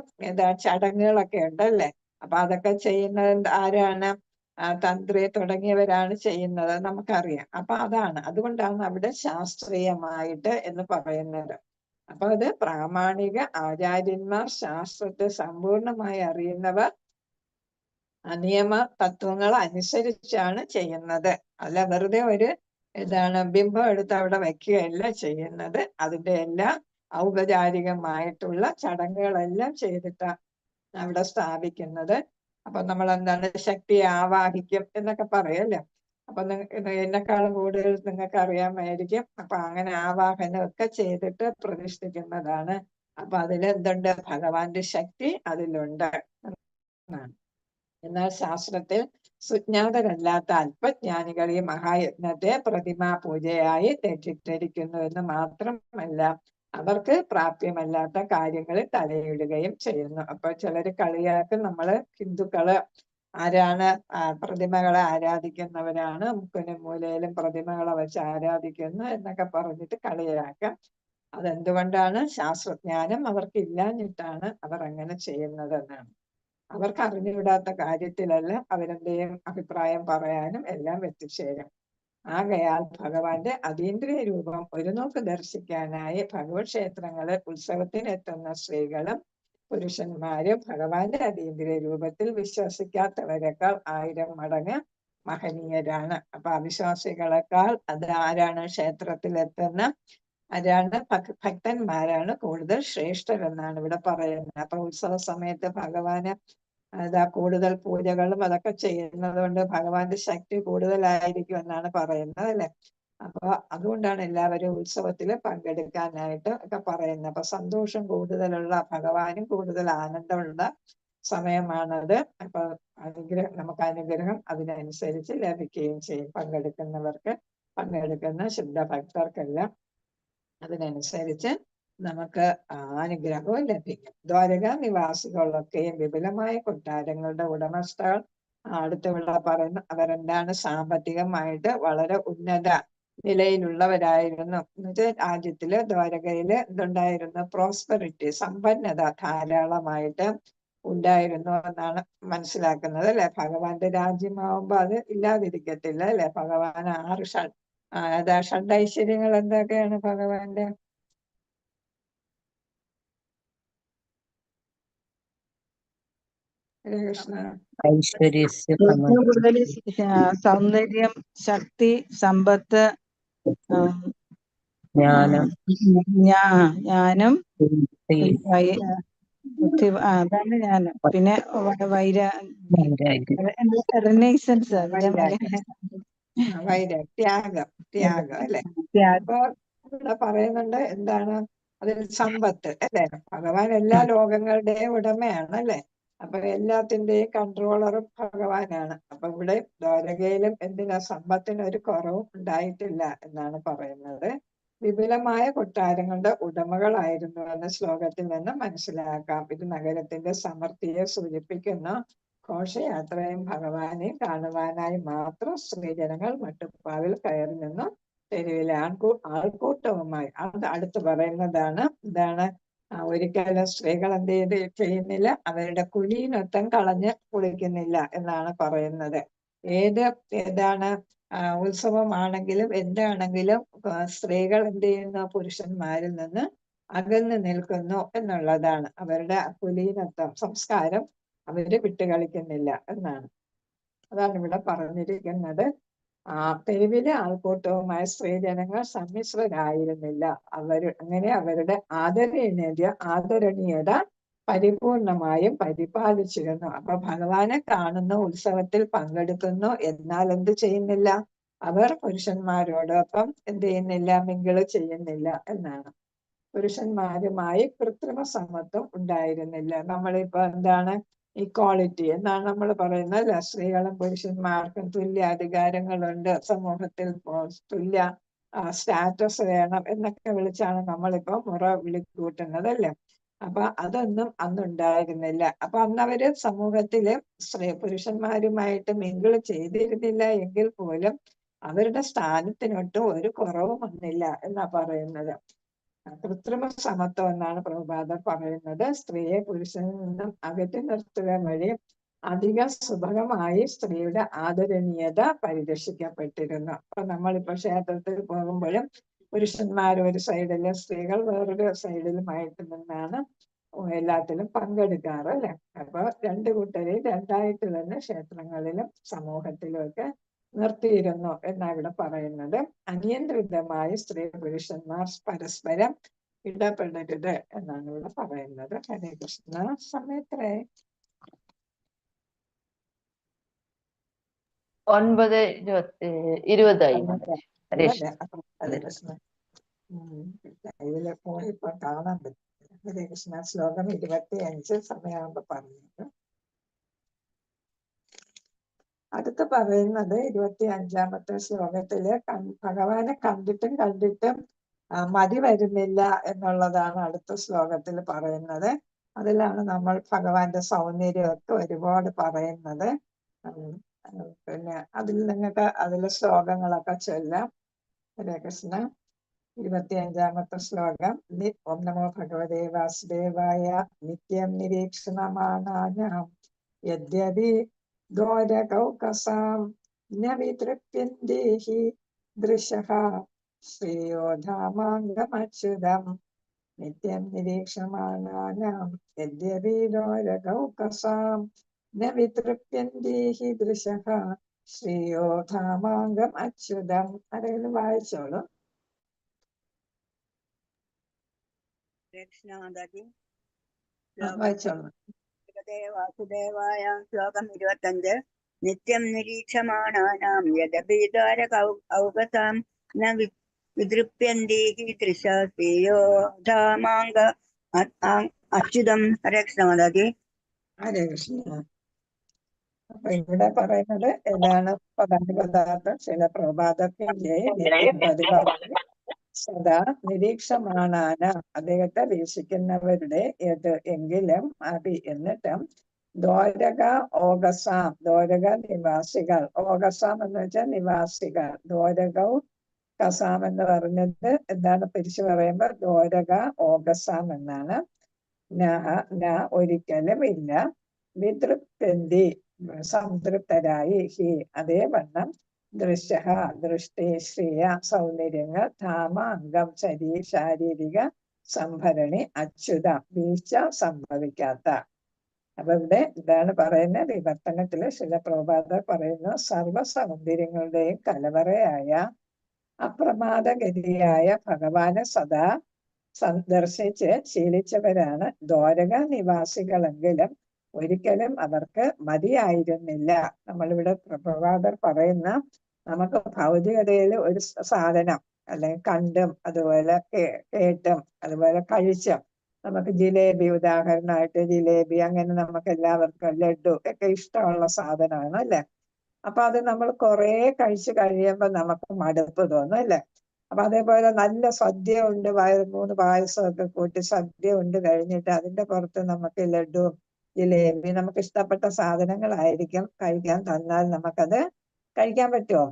ചടങ്ങുകളൊക്കെ ഉണ്ടല്ലേ. അപ്പൊ അതൊക്കെ ചെയ്യുന്നത് ആരാണ്? തന്ത്രി തുടങ്ങിയവരാണ് ചെയ്യുന്നത്, നമുക്കറിയാം. അപ്പൊ അതുകൊണ്ടാണ് അവിടെ ശാസ്ത്രീയമായിട്ട് എന്ന് പറയുന്നത്. അപ്പൊ അത് പ്രാമാണിക ആചാര്യന്മാർ ശാസ്ത്രത്തെ സമ്പൂർണമായി അറിയുന്നവർ നിയമ തത്വങ്ങൾ അനുസരിച്ചാണ് ചെയ്യുന്നത്. അല്ല വെറുതെ ഒരു ബിംബം എടുത്ത് അവിടെ വയ്ക്കുകയല്ല ചെയ്യുന്നത്. അതിന്റെ എല്ലാം ഔപചാരികമായിട്ടുള്ള ചടങ്ങുകളെല്ലാം ചെയ്തിട്ടാണ് അവിടെ സ്ഥാപിക്കുന്നത്. അപ്പൊ നമ്മൾ എന്താണ് ശക്തിയെ ആവാഹിക്കും എന്നൊക്കെ പറയല്ലേ. അപ്പൊ എന്നെക്കാളും കൂടുതൽ നിങ്ങൾക്ക് അറിയാമായിരിക്കും. അപ്പൊ അങ്ങനെ ആവാഹനം ഒക്കെ ചെയ്തിട്ട് പ്രതിഷ്ഠിക്കുന്നതാണ്. അപ്പൊ അതിലെന്തുണ്ട്? ഭഗവാന്റെ ശക്തി അതിലുണ്ട്. എന്നാൽ ശാസ്ത്രത്തിൽ സുജ്ഞാതരല്ലാത്ത അല്പജ്ഞാനികൾ ഈ മഹായജ്ഞത്തെ പ്രതിമാ പൂജയായി തെറ്റിദ്ധരിക്കുന്നു എന്ന് മാത്രമല്ല അവർക്ക് പ്രാപ്യമല്ലാത്ത കാര്യങ്ങളിൽ തലയിടുകയും ചെയ്യുന്നു. അപ്പൊ ചിലര് കളിയാക്കും, നമ്മള് ഹിന്ദുക്കള് ആരാണ് പ്രതിമകളെ ആരാധിക്കുന്നവരാണ്, മുക്കിനും മൂലയിലും പ്രതിമകളെ വെച്ച് ആരാധിക്കുന്നു എന്നൊക്കെ പറഞ്ഞിട്ട് കളിയാക്കാം. അതെന്തുകൊണ്ടാണ്? ശാസ്ത്രജ്ഞാനം അവർക്ക് ഇല്ലാഞ്ഞിട്ടാണ് അവർ അങ്ങനെ ചെയ്യുന്നത് എന്നാണ്. അവർക്ക് അറിഞ്ഞുവിടാത്ത കാര്യത്തിലല്ല അവരെന്തെയും അഭിപ്രായം പറയാനും എല്ലാം എത്തിച്ചേരും. ആകയാൽ ഭഗവാന്റെ അതീന്ദ്രിയ രൂപം ഒരു നോക്ക് ദർശിക്കാനായി ഭഗവത് ക്ഷേത്രങ്ങളിൽ ഉത്സവത്തിനെത്തുന്ന സ്ത്രീകളും പുരുഷന്മാരും ഭഗവാന്റെ അതീന്ദ്രിയ രൂപത്തിൽ വിശ്വസിക്കാത്തവരെക്കാൾ 1000 മടങ്ങ് മഹനീയരാണ്. അപ്പൊ അവിശ്വാസികളെക്കാൾ അത് ആരാണ്? ക്ഷേത്രത്തിലെത്തുന്ന ആരാണ്? ഭക്തന്മാരാണ് കൂടുതൽ ശ്രേഷ്ഠരെന്നാണ് ഇവിടെ പറയുന്നത്. അപ്പൊ ഉത്സവ സമയത്ത് ഭഗവാന് കൂടുതൽ പൂജകളും അതൊക്കെ ചെയ്യുന്നത് കൊണ്ട് ഭഗവാന്റെ ശക്തി കൂടുതലായിരിക്കും എന്നാണ് പറയുന്നത് അല്ലെ. അപ്പൊ അതുകൊണ്ടാണ് എല്ലാവരും ഉത്സവത്തില് പങ്കെടുക്കാനായിട്ട് ഒക്കെ പറയുന്നത്. അപ്പൊ സന്തോഷം കൂടുതലുള്ള, ഭഗവാനും കൂടുതൽ ആനന്ദമുള്ള സമയമാണത്. അപ്പൊ നമുക്ക് അനുഗ്രഹം അതിനനുസരിച്ച് ലഭിക്കുകയും ചെയ്യും. പങ്കെടുക്കുന്ന ശുദ്ധ ഭക്തർക്കെല്ലാം അതിനനുസരിച്ച് നമുക്ക് അനുഗ്രഹവും ലഭിക്കും. ദ്വാരക നിവാസികളൊക്കെയും വിപുലമായ കൊട്ടാരങ്ങളുടെ ഉടമസ്ഥകൾ അടുത്തുള്ള പറയുന്ന അവരെന്താണ്? സാമ്പത്തികമായിട്ട് വളരെ ഉന്നത നിലയിലുള്ളവരായിരുന്നു. എന്നുവെച്ചാൽ രാജ്യത്തില് ദ്വാരകയില് എന്തുണ്ടായിരുന്നു? പ്രോസ്പെറിറ്റി, സമ്പന്നത ധാരാളമായിട്ട് ഉണ്ടായിരുന്നു എന്നാണ് മനസ്സിലാക്കുന്നത് അല്ലെ. ഭഗവാന്റെ രാജ്യമാവുമ്പോ അത് ഇല്ലാതിരിക്കത്തില്ല അല്ലെ. ഭഗവാൻ 6 ഷഡൈശ്വര്യങ്ങൾ എന്തൊക്കെയാണ് ഭഗവാന്റെ? കൃഷ്ണ. ഐശ്വര്യസ്യ ഏറ്റവും കൂടുതൽ സൗന്ദര്യം, ശക്തി, സമ്പത്ത്, ജ്ഞാനം ജ്ഞാനം ബുദ്ധി അതാണ് ജ്ഞാനം. പിന്നെ വൈരാഗ്യം. റെനൈസൻസ് ത്യാഗം അല്ലെ. അപ്പൊ ഇവിടെ പറയുന്നുണ്ട് എന്താണ് അതിൽ സമ്പത്ത് അല്ലെ. ഭഗവാൻ എല്ലാ ലോകങ്ങളുടെയും ഉടമയാണ് അല്ലെ. അപ്പൊ എല്ലാത്തിന്റെയും കൺട്രോളറും ഭഗവാനാണ്. അപ്പൊ ഇവിടെ ദ്വാരകയിലും എന്തിനാ സമ്പത്തിന് ഒരു കുറവും ഉണ്ടായിട്ടില്ല എന്നാണ് പറയുന്നത്. വിപുലമായ കൊട്ടാരങ്ങളുടെ ഉടമകളായിരുന്നു എന്ന ശ്ലോകത്തിൽ നിന്ന് മനസ്സിലാക്കാം. ഇത് നഗരത്തിന്റെ സമൃദ്ധിയെ സൂചിപ്പിക്കുന്നു. ഘോഷയാത്രയും ഭഗവാനെ കാണുവാനായി മാത്രം സ്ത്രീജനങ്ങൾ മട്ടുപ്പാവിൽ കയറി നിന്നു തെരുവിലെ ആൾക്കൂട്ടവുമായി. അത് അടുത്ത് പറയുന്നതാണ്. എന്താണ് ഒരിക്കലും സ്ത്രീകൾ എന്ത് ചെയ്യുന്നില്ല, അവരുടെ കുലീനത്വം കളഞ്ഞ് കുളിക്കുന്നില്ല എന്നാണ് പറയുന്നത്. ഏതാണ് ഉത്സവമാണെങ്കിലും എന്താണെങ്കിലും സ്ത്രീകൾ എന്ത് ചെയ്യുന്നു, പുരുഷന്മാരിൽ നിന്ന് അകന്നു നിൽക്കുന്നു എന്നുള്ളതാണ്. അവരുടെ കുലീനത്വം സംസ്കാരം അവര് വിട്ടുകളിക്കുന്നില്ല എന്നാണ്. അതാണ് ഇവിടെ പറഞ്ഞിരിക്കുന്നത്. തെരുവിലെ ആൾക്കൂട്ടവുമായ സ്ത്രീജനങ്ങൾ സമ്മിശ്രരായിരുന്നില്ല. അങ്ങനെ അവരുടെ ആദരണീയത പരിപൂർണമായും പരിപാലിച്ചിരുന്നു. അപ്പൊ ഭഗവാനെ കാണുന്നു, ഉത്സവത്തിൽ പങ്കെടുക്കുന്നു, എന്നാൽ എന്ത് ചെയ്യുന്നില്ല, അവർ പുരുഷന്മാരോടൊപ്പം എന്ത് ചെയ്യുന്നില്ല, മിങ്കിള് ചെയ്യുന്നില്ല എന്നാണ്. പുരുഷന്മാരുമായി കൃത്രിമ സമത്വം ഉണ്ടായിരുന്നില്ല. നമ്മളിപ്പോ എന്താണ് ഇക്വാളിറ്റി എന്നാണ് നമ്മൾ പറയുന്നത്. സ്ത്രീകളും പുരുഷന്മാർക്കും തുല്യ അധികാരങ്ങളുണ്ട്, സമൂഹത്തിൽ തുല്യ സ്റ്റാറ്റസ് വേണം എന്നൊക്കെ വിളിച്ചാണ് നമ്മളിപ്പോ വിളിക്കൂട്ടുന്നത് അല്ലേ. അപ്പൊ അതൊന്നും അന്നുണ്ടായിരുന്നില്ല. അപ്പൊ അന്നവര് സമൂഹത്തില് പുരുഷന്മാരുമായിട്ട് മിങ്കിള് ചെയ്തിരുന്നില്ല എങ്കിൽ പോലും അവരുടെ സ്ഥാനത്തിനൊട്ടും ഒരു കുറവും വന്നില്ല എന്നാ പറയുന്നത്. കൃത്രിമ സമത്വം എന്നാണ് പ്രഭുപാദർ പറയുന്നത്. സ്ത്രീയെ പുരുഷനിൽ നിന്നും അകറ്റി നിർത്തുക വഴി അധിക സുഭഗമായി സ്ത്രീയുടെ ആദരണീയത പരിരക്ഷിക്കപ്പെട്ടിരുന്നു. അപ്പൊ നമ്മളിപ്പോ ക്ഷേത്രത്തിൽ പോകുമ്പോഴും പുരുഷന്മാർ ഒരു സൈഡിലും സ്ത്രീകൾ വേറൊരു സൈഡിലുമായിട്ട് നിന്നാണ് എല്ലാത്തിലും പങ്കെടുക്കാറ് അല്ലെ. അപ്പൊ രണ്ടു കൂട്ടരെയും രണ്ടായിട്ട് തന്നെ ക്ഷേത്രങ്ങളിലും സമൂഹത്തിലും ഒക്കെ നിർത്തിയിരുന്നു എന്നാണ് ഇവിടെ പറയുന്നത്. അനിയന്ത്രിതമായി സ്ത്രീ പുരുഷന്മാർ പരസ്പരം ഇടപെടരുത് എന്നാണ് ഇവിടെ പറയുന്നത്. ഹരേ കൃഷ്ണ. സമയത്രേ 9:20 ഹരേ ഹരേ കൃഷ്ണ. ഇതില് പോയിപ്പോ കാണാൻ പറ്റും. ഹരേ കൃഷ്ണ. ശ്ലോകം 25 സമയമാകുമ്പോ പറഞ്ഞത്. അടുത്ത് പറയുന്നത് 25-ാമത്തെ ശ്ലോകത്തില് ഭഗവാനെ കണ്ടിട്ടും മതി വരുന്നില്ല എന്നുള്ളതാണ് അടുത്ത ശ്ലോകത്തിൽ പറയുന്നത്. അതിലാണ് നമ്മൾ ഭഗവാന്റെ സൗന്ദര്യമൊക്കെ ഒരുപാട് പറയുന്നത്. പിന്നെ നിങ്ങൾക്ക് അതിലെ ശ്ലോകങ്ങളൊക്കെ ചൊല്ലാം. ഹരേ കൃഷ്ണ. 25-ാമത്തെ ശ്ലോകം. ഓം നമോ ഭഗവതേ വാസുദേവായ. നിത്യം നിരീക്ഷണമാണാനാം യദ്യപി ദ്വാരകൗകസാം ന വിതൃപ്യന്തേഹി ദൃശഃ ശ്രേയോ ധാമാംഗമച്യുതം. നിത്യം നിരീക്ഷമാണാനാം യദ്യപി ദ്വാരകൗകസാം ന വിതൃപ്യന്തേഹി ദൃശഃ ശ്രേയോ ധാമാംഗം അച്യുതം. ആരെങ്കിലും വായിച്ചോളൂ. വായിച്ചോളൂ. വാസുദേവായ. ശ്ലോകം 25. നിത്യം നിരീക്ഷമാണാനാം യദപി ദ്വാരകൗകസാം ന വിതൃപ്യന്തേഹി ദൃശഃ ശ്രേയോ ധാമാംഗ അച്യുതം. ഹരേ കൃഷ്ണ മാതാജി. ഹരേ കൃഷ്ണ. അപ്പൊ ഇവിടെ പറയുന്നത് ഏതാണ് പദാർത്ഥം? ചില പ്രഭാതത്തിന്റെ നിത്യപ്രതിപാദനം സദാ നിരീക്ഷമാണാന, അദ്ദേഹത്തെ വീക്ഷിക്കുന്നവരുടെ എങ്കിലും അതി. എന്നിട്ടും ദ്വാരക ഓഗസാം, ദ്വാരക നിവാസികൾ. ഓഗസാം എന്ന് വെച്ചാൽ നിവാസികൾ. ദ്വാരകൗ കസാം എന്ന് പറഞ്ഞത് എന്താണ് പിരിച്ചു പറയുമ്പോൾ ദ്വാരക ഓഗസാം എന്നാണ്. ഒരിക്കലും ഇല്ല. വിതൃപ്തി സംതൃപ്തരായി. ഹി അതേവണ്ണം ദൃശ്യ ദൃഷ്ടി ശ്രീയ സൗന്ദര്യങ്ങൾ ധാമ അംഗം ശാരീരിക സംഭരണി അച്യുത വീഴ്ച സംഭവിക്കാത്ത. അപ്പൊ ഇവിടെ ഇതാണ് പറയുന്നത്. വിവർത്തനത്തില് ശില പ്രഭുപാദർ പറയുന്നു, സർവ സൗന്ദര്യങ്ങളുടെയും കലവറയായ അപ്രമാദഗതിയായ ഭഗവാനെ സദാ സന്ദർശിച്ച് ശീലിച്ചവരാണ് ദ്വാരക നിവാസികളെങ്കിലും ഒരിക്കലും അവർക്ക് മതിയായിരുന്നില്ല. നമ്മളിവിടെ പ്രഭാകർ പറയുന്ന നമുക്ക് ഭൗതികതയിൽ ഒരു സാധനം അല്ലെങ്കിൽ കണ്ടും അതുപോലെ കേട്ടും അതുപോലെ കഴിച്ചും നമുക്ക് ജിലേബി ഉദാഹരണമായിട്ട് ജിലേബി അങ്ങനെ നമുക്ക് എല്ലാവർക്കും ലഡു ഒക്കെ ഇഷ്ടമുള്ള സാധനമാണ് അല്ലെ. അപ്പൊ അത് നമ്മൾ കുറെ കഴിച്ചു കഴിയുമ്പോൾ നമുക്ക് മടുപ്പ് തോന്നും അല്ലെ. അപ്പൊ അതേപോലെ നല്ല സദ്യ ഉണ്ട് 3 പായസമൊക്കെ കൂട്ടി സദ്യ ഉണ്ട് കഴിഞ്ഞിട്ട് അതിന്റെ പുറത്ത് നമുക്ക് ലഡു ജിലേബി നമുക്ക് ഇഷ്ടപ്പെട്ട സാധനങ്ങളായിരിക്കും കഴിക്കാൻ തന്നാൽ നമുക്കത് കഴിക്കാൻ പറ്റുമോ?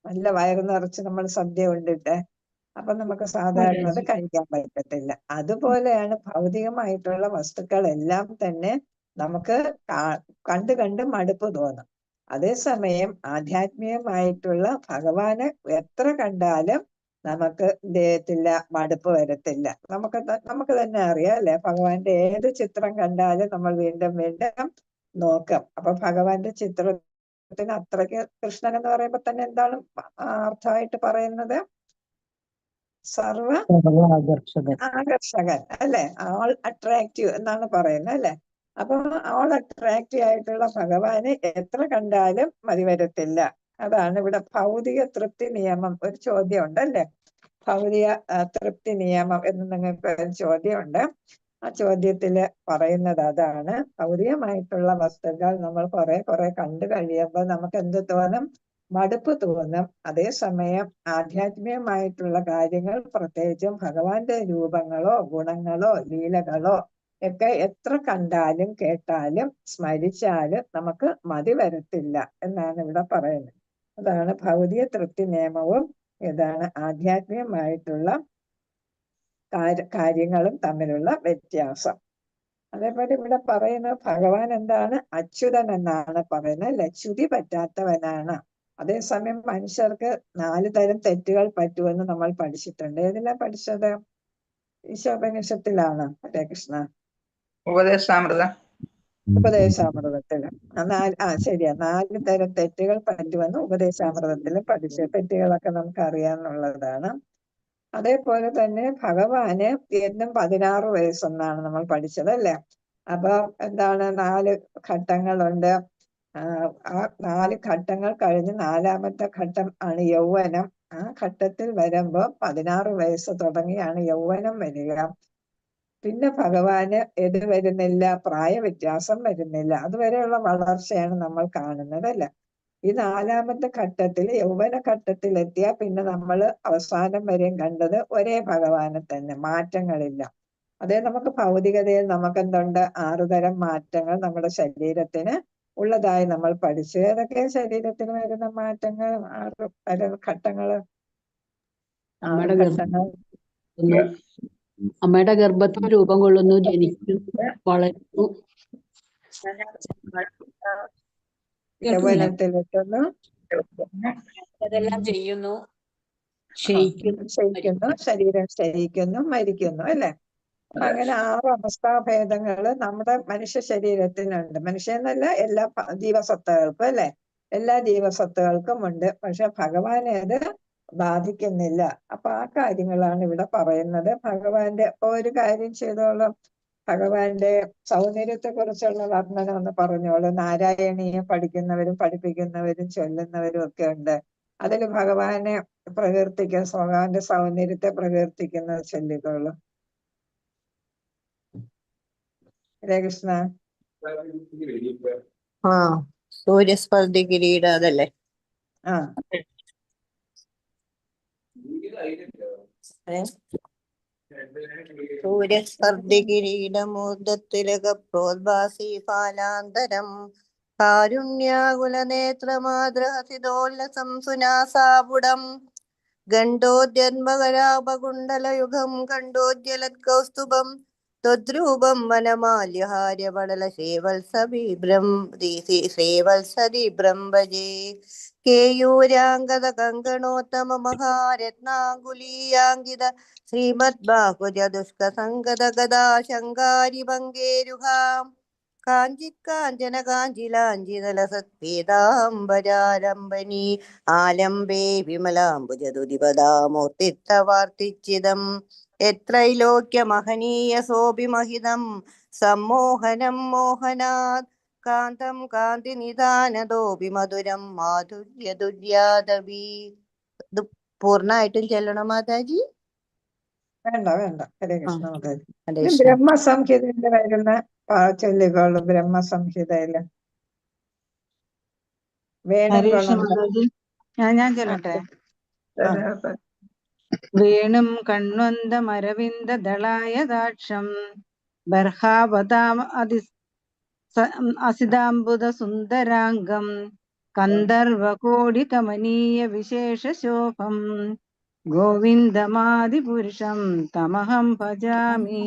നല്ല വയറ് നിറച്ച് നമ്മൾ സദ്യ ഉണ്ടിട്ട് അപ്പൊ നമുക്ക് സാധാരണ അത് കഴിക്കാൻ പറ്റത്തില്ല. അതുപോലെയാണ് ഭൗതികമായിട്ടുള്ള വസ്തുക്കളെല്ലാം തന്നെ നമുക്ക് കണ്ട് കണ്ട് മടുപ്പ് തോന്നും. അതേസമയം ആധ്യാത്മികമായിട്ടുള്ള ഭഗവാനെ എത്ര കണ്ടാലും നമുക്ക് ദേഹത്തില്ല മടുപ്പ് വരത്തില്ല. നമുക്ക് തന്നെ അറിയാം അല്ലെ, ഭഗവാന്റെ ഏത് ചിത്രം കണ്ടാലും നമ്മൾ വീണ്ടും വീണ്ടും നോക്കും. അപ്പൊ ഭഗവാന്റെ ചിത്രത്തിന് അത്രയ്ക്ക് കൃഷ്ണൻ എന്ന് പറയുമ്പോ തന്നെ എന്താണ് അർത്ഥമായിട്ട് പറയുന്നത്? സർവ ആകർഷകൻ അല്ലെ, ആൾ അട്രാക്റ്റീവ് എന്നാണ് പറയുന്നത് അല്ലെ. അപ്പൊ ആൾ അട്രാക്റ്റീവ് ആയിട്ടുള്ള ഭഗവാനെ എത്ര കണ്ടാലും മതി വരത്തില്ല. അതാണ് ഇവിടെ ഭൗതിക തൃപ്തി നിയമം. ഒരു ചോദ്യം ഉണ്ടല്ലേ, ഭൗതിക തൃപ്തി നിയമം എന്ന് നിങ്ങൾക്ക് ഒരു ചോദ്യമുണ്ട്. ആ ചോദ്യത്തില് പറയുന്നത് അതാണ്. ഭൗതികമായിട്ടുള്ള വസ്തുക്കൾ നമ്മൾ കുറെ കണ്ടു കഴിയുമ്പോൾ നമുക്ക് എന്ത് തോന്നും? മടുപ്പ് തോന്നും. അതേസമയം ആധ്യാത്മികമായിട്ടുള്ള കാര്യങ്ങൾ, പ്രത്യേകിച്ചും ഭഗവാന്റെ രൂപങ്ങളോ ഗുണങ്ങളോ ലീലകളോ ഒക്കെ എത്ര കണ്ടാലും കേട്ടാലും സ്മരിച്ചാലും നമുക്ക് മതി വരത്തില്ല എന്നാണ് ഇവിടെ പറയുന്നത്. അതാണ് ഭൗതിക തൃപ്തി നിയമവും ഇതാണ് ആധ്യാത്മികമായിട്ടുള്ള കാര്യങ്ങളും തമ്മിലുള്ള വ്യത്യാസം. അതേപോലെ ഇവിടെ പറയുന്നത് ഭഗവാൻ എന്താണ്? അച്യുതൻ എന്നാണ് പറയുന്നത് അല്ലെ, ച്യുതി പറ്റാത്തവനാണ്. അതേസമയം മനുഷ്യർക്ക് 4 തരം തെറ്റുകൾ പറ്റുമെന്ന് നമ്മൾ പഠിച്ചിട്ടുണ്ട്. ഏതിലാണ് പഠിച്ചത്? ഈശോപനിഷത്തിലാണ്. ഹരേ കൃഷ്ണ. ഉപദേശാമൃതത്തില് ശരിയാ, 4 തരം തെറ്റുകൾ പറ്റുമെന്ന് ഉപദേശാമൃതത്തില് പഠിച്ചു. തെറ്റുകളൊക്കെ നമുക്ക് അറിയാന്നുള്ളതാണ്. അതേപോലെ തന്നെ ഭഗവാന് എന്നും 16 വയസ്സെന്നാണ് നമ്മൾ പഠിച്ചത് അല്ലെ. അപ്പൊ എന്താണ്, 4 ഘട്ടങ്ങളുണ്ട്. ആ 4 ഘട്ടങ്ങൾ കഴിഞ്ഞ് 4ാമത്തെ ഘട്ടം ആണ് യൗവനം. ആ ഘട്ടത്തിൽ വരുമ്പോ 16 വയസ്സ് തുടങ്ങിയാണ് യൗവനം വരിക. പിന്നെ ഭഗവാന് ഇത് വരുന്നില്ല, പ്രായ വ്യത്യാസം വരുന്നില്ല. അതുവരെയുള്ള വളർച്ചയാണ് നമ്മൾ കാണുന്നത് അല്ലെ. ഈ 4ാമത്തെ ഘട്ടത്തിൽ യൗവന ഘട്ടത്തിലെത്തിയാൽ പിന്നെ നമ്മൾ അവസാനം വരെയും കണ്ടത് ഒരേ ഭഗവാനെ തന്നെ, മാറ്റങ്ങളില്ല. അതേ നമുക്ക് ഭൗതികതയിൽ നമുക്ക് എന്തുണ്ട്? 6 തരം മാറ്റങ്ങൾ നമ്മുടെ ശരീരത്തിന് ഉള്ളതായി നമ്മൾ പഠിച്ചു. ഏതൊക്കെ ശരീരത്തിന് വരുന്ന മാറ്റങ്ങൾ? 6 തരം ഘട്ടങ്ങള്. അമ്മയുടെ ഗർഭത്തിൽ രൂപം കൊള്ളുന്നു, ജനിക്കുന്നു, വളരുന്നു, യൗവനത്തിലെത്തുന്നു, അതെല്ലാം ചെയ്യുന്നു, ക്ഷയിക്കുന്നു, ശരീരം ക്ഷയിക്കുന്നു, മരിക്കുന്നു അല്ലെ. അങ്ങനെ 6 അവസ്ഥാഭേദങ്ങള് നമ്മുടെ മനുഷ്യ ശരീരത്തിനുണ്ട്. മനുഷ്യന്നല്ല, എല്ലാ ജീവസത്തകൾക്കും അല്ലെ, എല്ലാ ജീവസത്തകൾക്കും ഉണ്ട്. പക്ഷെ ഭഗവാനെ അത് ബാധിക്കുന്നില്ല. അപ്പൊ ആ കാര്യങ്ങളാണ് ഇവിടെ പറയുന്നത്. ഭഗവാന്റെ ഒരു കാര്യം ചെയ്തോളും, ഭഗവാന്റെ സൗന്ദര്യത്തെ കുറിച്ചുള്ള വർണ്ണന ഒന്ന് പറഞ്ഞോളൂ. നാരായണീയം പഠിക്കുന്നവരും പഠിപ്പിക്കുന്നവരും ചൊല്ലുന്നവരും ഒക്കെ ഉണ്ട്. അതിൽ ഭഗവാനെ പ്രകീർത്തിക്കുന്ന, ഭഗവാന്റെ സൗന്ദര്യത്തെ പ്രകീർത്തിക്കുന്നത് ചൊല്ലിക്കോളൂ. ഹരേ കൃഷ്ണ. സൂര്യസ്പർദ്ധി കിരീട അതല്ലേ? സൂര്യസ്പർദ്ധി കിരീടമൂർധത്തിലക പ്രോദ്ഭാസി ഫാലാന്തരം കാരുണ്യാകുലനേത്രമാദ്രഹസിതോല്ലസം സുനാസാപുടം ഗണ്ഡോദ്യന്മകരാപകുണ്ടലയുഗം കണ്ഡോജ്വലത്കൗസ്തുഭം ത്വദ്രൂപം വനമാല്യഹാര്യവളലസേവത്സദീബ്രം ഭജേ കേയൂരാംഗത കങ്കണോത്തമ മഹാരത്നാങ്കുലീയാങ്കിത ശ്രീമദ്ബാഹുജ ദുഷ്കസംഗത ഗദാ ശങ്കാരി ഭംഗേരുഹാം കാഞ്ചിക്കാഞ്ചന കാഞ്ചിലാഞ്ചിതലസത്പീതാംബരാലംബനീ ആലംബേ വിമലാംബുജതുതിപദാമൂർത്തിത്തവാർത്തിച്ചിതം എത്രൈലോക്യമഹനീയ സോഭിമഹിതം സമ്മോഹനം മോഹനാത് കാന്തം കാന്തിനിധാനതോപി മധുരം മാധുര്യദുര്യാദവി. ഇത് പൂർണ്ണമായിട്ടും ചെല്ലണം മാതാജി. വേണ്ട വേണ്ട, ഹരേ ആ, കൃഷ്ണ മാതാജി. ഹരേ ഇത് കൃഷ്ണ. ബ്രഹ്മസംഹിതയിൽ വരുന്ന ചൊല്ലിക്കോളൂ. ബ്രഹ്മസംഹിതയില് വേണം ഹരേ കൃഷ്ണ കൊള്ളുന്ന മാതാജി. ഞാൻ ചൊല്ലട്ടെ. ആ, വേണും കണ്വന്തമരവിന്ദ ദളായദാക്ഷം ബർഹാവതാം അസിതാംബുദ സുന്ദരാംഗം കന്ദർവകോടി കമനീയ വിശേഷശോഭം ഗോവിന്ദമാദിപുരുഷം തമഹം ഭജാമി.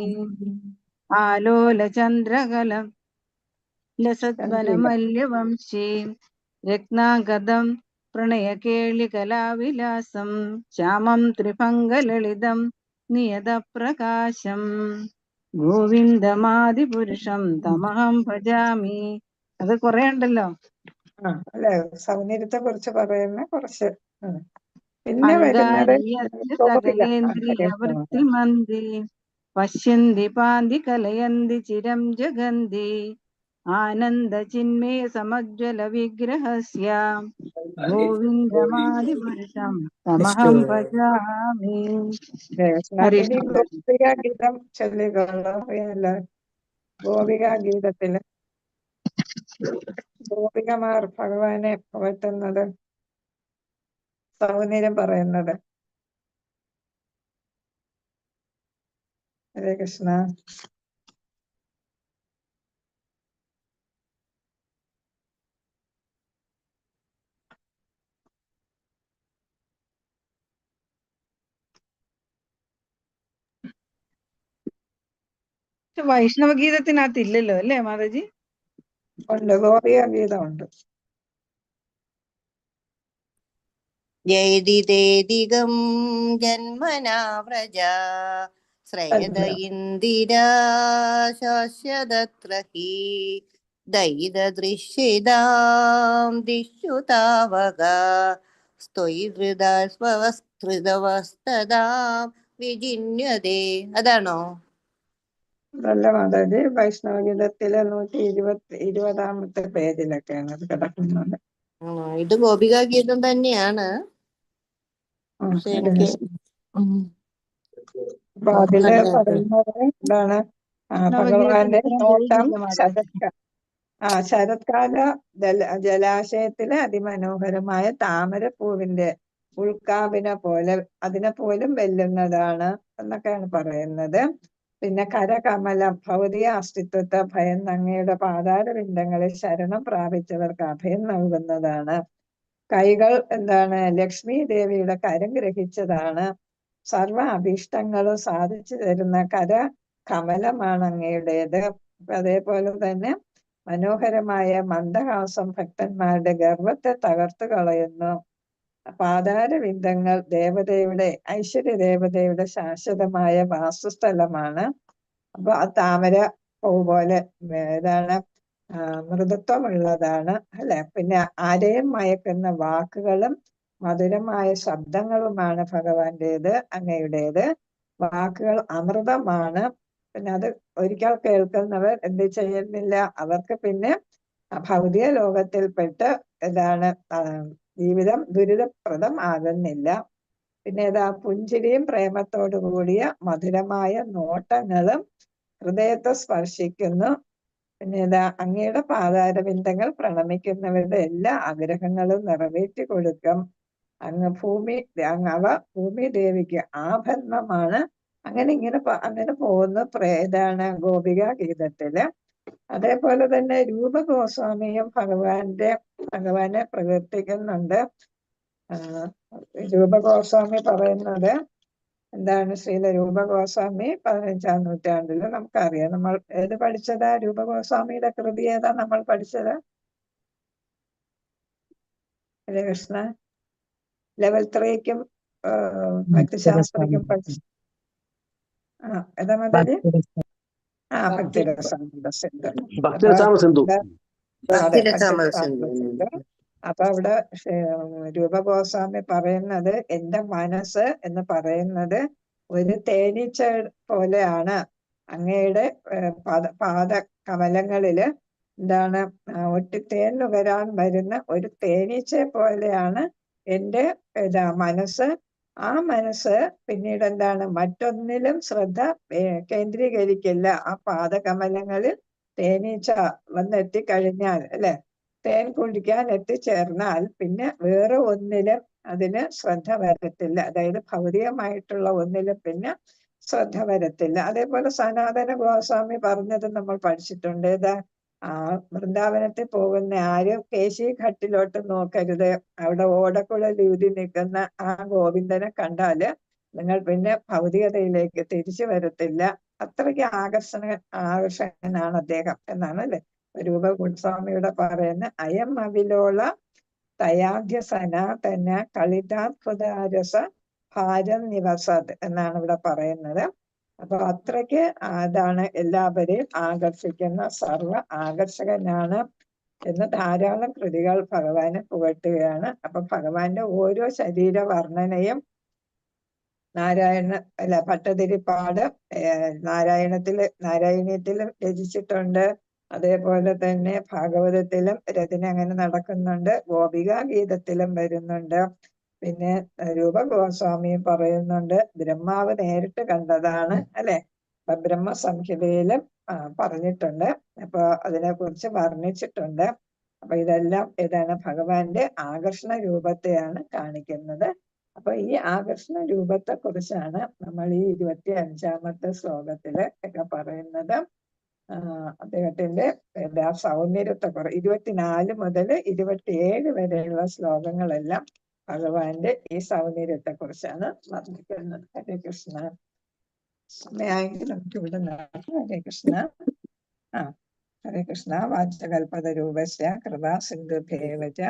ആലോലചന്ദ്രകലം ലസദ്വനമല്യവംശീ രത്നാഗതം പ്രണയകേളികലാവിലാസം ശ്യാമം ത്രിഭംഗലളിതം നിയതപ്രകാശം ഗോവിന്ദമാദിപുരുഷം തമഹം ഭജാമി. അത് കുറെ ഉണ്ടല്ലോ. അല്ലെ, സൗന്ദര്യത്തെ കുറിച്ച് പറയുന്ന കുറച്ച്. പിന്നെ വരുന്നത് അങ്കാരീയസ്യ ഗോപിക. ഹരേ സകലേന്ദ്രിയ കൃഷ്ണ മാതാജി. വൃത്തിമന്തി പശ്യന്തി പാന്തി കലയന്തി ചിരം ജഗന്തി ആനന്ദ ചിന്മയ സമജ്വല വിഗ്രഹസ്യ ഗോവിന്ദമാദിപുരുഷം തമഹം ഭജാമി. ഹരേ കൃഷ്ണ. ഹരേ ഇനി കൃഷ്ണ. ഗോപിക ഗീതം ചൊല്ലിക്കൊള്ളൂ. അറിയാലോ, ഗോപിക ഗീതത്തില് ഗോപികമാർ ഭഗവാനെ പുകഴ്ത്തുന്നത്, സൗന്ദര്യം പറയുന്നത്. ഹരേ കൃഷ്ണ. വൈഷ്ണവ ഗീതത്തിനകത്ത് ഇല്ലല്ലോ അല്ലേ മാതാജി? ഉണ്ട്, ഗോപിക ഗീതം ഉണ്ട്. ജയതിദേദികം ജന്മനാ വ്രജ ശ്രയത ഇന്ദിരാ ശാശ്വതത്ര ഹി ദയിദൃശ്യതാം ദിശു താവക സ്ത്വൈഹൃദാ സ്വവസ്തൃതവസ്തദാം വിജിന്യതേ. അതാണോ? നല്ല മാതാജി, വൈഷ്ണവ ഗീതത്തിലെ 120 പേജിലൊക്കെയാണ് അത് കിടക്കുന്നത്. ഇത് ഗോപികാ ഗീതം തന്നെയാണ്. പക്ഷെ ഹരേ എനിക്ക് കൃഷ്ണ. അപ്പൊ അതില് പറയുന്നത് എന്താണ്? ഭഗവാന്റെ നോട്ടം ശരത്കാല ജലാശയത്തിലെ അതിമനോഹരമായ താമരപ്പൂവിന്റെ ഉൾക്കാവിനെ പോലെ അതിനെ പോലും വെല്ലുന്നതാണ് എന്നൊക്കെയാണ് പറയുന്നത്. പിന്നെ കരകമലം ഭൗതിക അസ്തിത്വത്തെ ഭയം അങ്ങയുടെ പാതാരവിന്ദങ്ങളിൽ ശരണം പ്രാപിച്ചവർക്ക് അഭയം നൽകുന്നതാണ്. കൈകൾ എന്താണ്? ലക്ഷ്മി ദേവിയുടെ കരം ഗ്രഹിച്ചതാണ്. സർവ അഭീഷ്ടങ്ങളും സാധിച്ചു തരുന്ന കര കമലമാണ് അങ്ങയുടേത്. അതേപോലെ തന്നെ മനോഹരമായ മന്ദഹാസം ഭക്തന്മാരുടെ ഗർവത്തെ തകർത്തു കളയുന്നു. പാതാരവിന്ദങ്ങൾ ദേവതയുടെ ഐശ്വര്യ ദേവതയുടെ ശാശ്വതമായ വാസസ്ഥലമാണ്. അപ്പൊ ആ താമര പൂ പോലെ ഇതാണ്, മൃദുത്വമുള്ളതാണ് അല്ലെ. പിന്നെ ആരെയും മയക്കുന്ന വാക്കുകളും മധുരമായ ശബ്ദങ്ങളുമാണ് ഭഗവാന്റേത്, അങ്ങയുടേത്. വാക്കുകൾ അമൃതമാണ്. പിന്നെ അത് ഒരിക്കൽ കേൾക്കുന്നവർ എന്ത് ചെയ്യുന്നില്ല, അവർക്ക് പിന്നെ ഭൗതിക ലോകത്തിൽപ്പെട്ട് ഇതാണ് ജീവിതം ദുരിതപ്രദം ആകുന്നില്ല. പിന്നെ ഇതാ പുഞ്ചിരിയും പ്രേമത്തോടു കൂടിയ മധുരമായ നോട്ടങ്ങളും ഹൃദയത്തെ സ്പർശിക്കുന്നു. പിന്നെ ഇതാ അങ്ങയുടെ പാതാരബിന്ദങ്ങൾ പ്രണമിക്കുന്നവരുടെ എല്ലാ ആഗ്രഹങ്ങളും നിറവേറ്റി കൊടുക്കും. അങ്ങ് അവ ഭൂമി ദേവിക്ക് ആഭരണമാണ്. അങ്ങനെ പോകുന്നു ഇതാണ് ഗോപിക ഗീതത്തില്. അതേപോലെ തന്നെ രൂപഗോസ്വാമിയും ഭഗവാനെ പ്രകീർത്തിക്കുന്നുണ്ട്. രൂപഗോസ്വാമി പറയുന്നത് എന്താണ്? ശ്രീല രൂപഗോസ്വാമി 15ാം നൂറ്റാണ്ടില് നമുക്കറിയാം. നമ്മൾ ഏത് പഠിച്ചതാ? രൂപഗോസ്വാമിയുടെ കൃതി ഏതാ നമ്മൾ പഠിച്ചത്? ഹരേ കൃഷ്ണ. ലെവൽ 3ക്കും ഭക്തിശാസ്ത്രയ്ക്കും പഠിച്ചു. ഏതാ മാതാജി? ഭക്തിരസാമൃത സിന്ധു. ഭക്തിരസാമ സിന്ധു. അതെ, ഭക്തിരസാമൃത ഭക്തിരസാമൃത സിന്ധു. അപ്പൊ അവിടെ രൂപഗോസ്വാമി പറയുന്നത് എന്റെ മനസ്സ് എന്ന് പറയുന്നത് ഒരു തേനീച്ച പോലെയാണ്. അങ്ങയുടെ പാദ കമലങ്ങളില് എന്താണ് ഒട്ടിത്തേൻ നുകരാൻ വരുന്ന ഒരു തേനീച്ച പോലെയാണ് എന്റെ മനസ്സ്. ആ മനസ്സ് പിന്നീട് എന്താണ് മറ്റൊന്നിലും ശ്രദ്ധ കേന്ദ്രീകരിക്കില്ല. ആ പാദകമലങ്ങളിൽ തേനീച്ച വന്നെത്തിക്കഴിഞ്ഞാൽ അല്ലെ, തേൻ കുടിക്കാൻ എത്തിച്ചേർന്നാൽ പിന്നെ വേറെ ഒന്നിലും അതിന് ശ്രദ്ധ വരത്തില്ല. അതായത് ഭൗതികമായിട്ടുള്ള ഒന്നിലും പിന്നെ ശ്രദ്ധ വരത്തില്ല. അതേപോലെ സനാതന ഗോസ്വാമി പറഞ്ഞത് നമ്മൾ പഠിച്ചിട്ടുണ്ട്. ഏതാ? വൃന്ദാവനത്തിൽ പോകുന്ന ആരും കേശി ഘട്ടിലോട്ട് നോക്കരുത്. അവിടെ ഓടക്കുഴൽ ഊതി നിൽക്കുന്ന ആ ഗോവിന്ദനെ കണ്ടാല് നിങ്ങൾ പിന്നെ ഭൗതികതയിലേക്ക് തിരിച്ചു വരത്തില്ല. അത്രയ്ക്ക് ആകർഷകനാണ് അദ്ദേഹം എന്നാണ് അല്ലെ രൂപ ഗോസ്വാമിയുടെ പറയുന്ന അയം അവിലോള തയാദ്യ സനാതന കളിതാത്ഭുതാരസ ഭാരം നിവസത് എന്നാണ് ഇവിടെ പറയുന്നത്. അപ്പൊ അത്രയ്ക്ക് അതാണ് എല്ലാവരെയും ആകർഷിക്കുന്ന സർവ ആകർഷകനാണ് എന്ന് ധാരാളം കൃതികൾ ഭഗവാനെ പുകഴ്ത്തുകയാണ്. അപ്പൊ ഭഗവാന്റെ ഓരോ ശരീര വർണ്ണനയും ഭട്ടതിരിപ്പാട് നാരായണീയത്തിലും രചിച്ചിട്ടുണ്ട്. അതേപോലെ തന്നെ ഭാഗവതത്തിലും രചന അങ്ങനെ നടക്കുന്നുണ്ട്. ഗോപികാ ഗീതത്തിലും വരുന്നുണ്ട്. പിന്നെ രൂപ ഗോസ്വാമിയും പറയുന്നുണ്ട് ബ്രഹ്മാവ് നേരിട്ട് കണ്ടതാണ് അല്ലെ. അപ്പൊ ബ്രഹ്മസംഹിതയിലും പറഞ്ഞിട്ടുണ്ട്. അപ്പൊ അതിനെ കുറിച്ച് വർണ്ണിച്ചിട്ടുണ്ട്. അപ്പൊ ഇതെല്ലാം ഏതാണ് ഭഗവാന്റെ ആകർഷണ രൂപത്തെയാണ് കാണിക്കുന്നത്. അപ്പൊ ഈ ആകർഷണ രൂപത്തെ കുറിച്ചാണ് നമ്മൾ ഈ 25ാമത്തെ ശ്ലോകത്തില് ഒക്കെ പറയുന്നത്. അദ്ദേഹത്തിന്റെ സൗന്ദര്യത്തെ 24 മുതൽ 27 വരെയുള്ള ശ്ലോകങ്ങളെല്ലാം ഭഗവാന്റെ ഈ സൗന്ദര്യത്തെ കുറിച്ചാണ് വർണ്ണിക്കുന്നത്. ഹരേ കൃഷ്ണ. സമയായെങ്കിൽ നമുക്ക് ഇവിടെ നടക്കും. ഹരേ കൃഷ്ണ. ഹരേ കൃഷ്ണ. വാചകൽപത രൂപസ്യ കൃപാ സിന്ധുഭേവച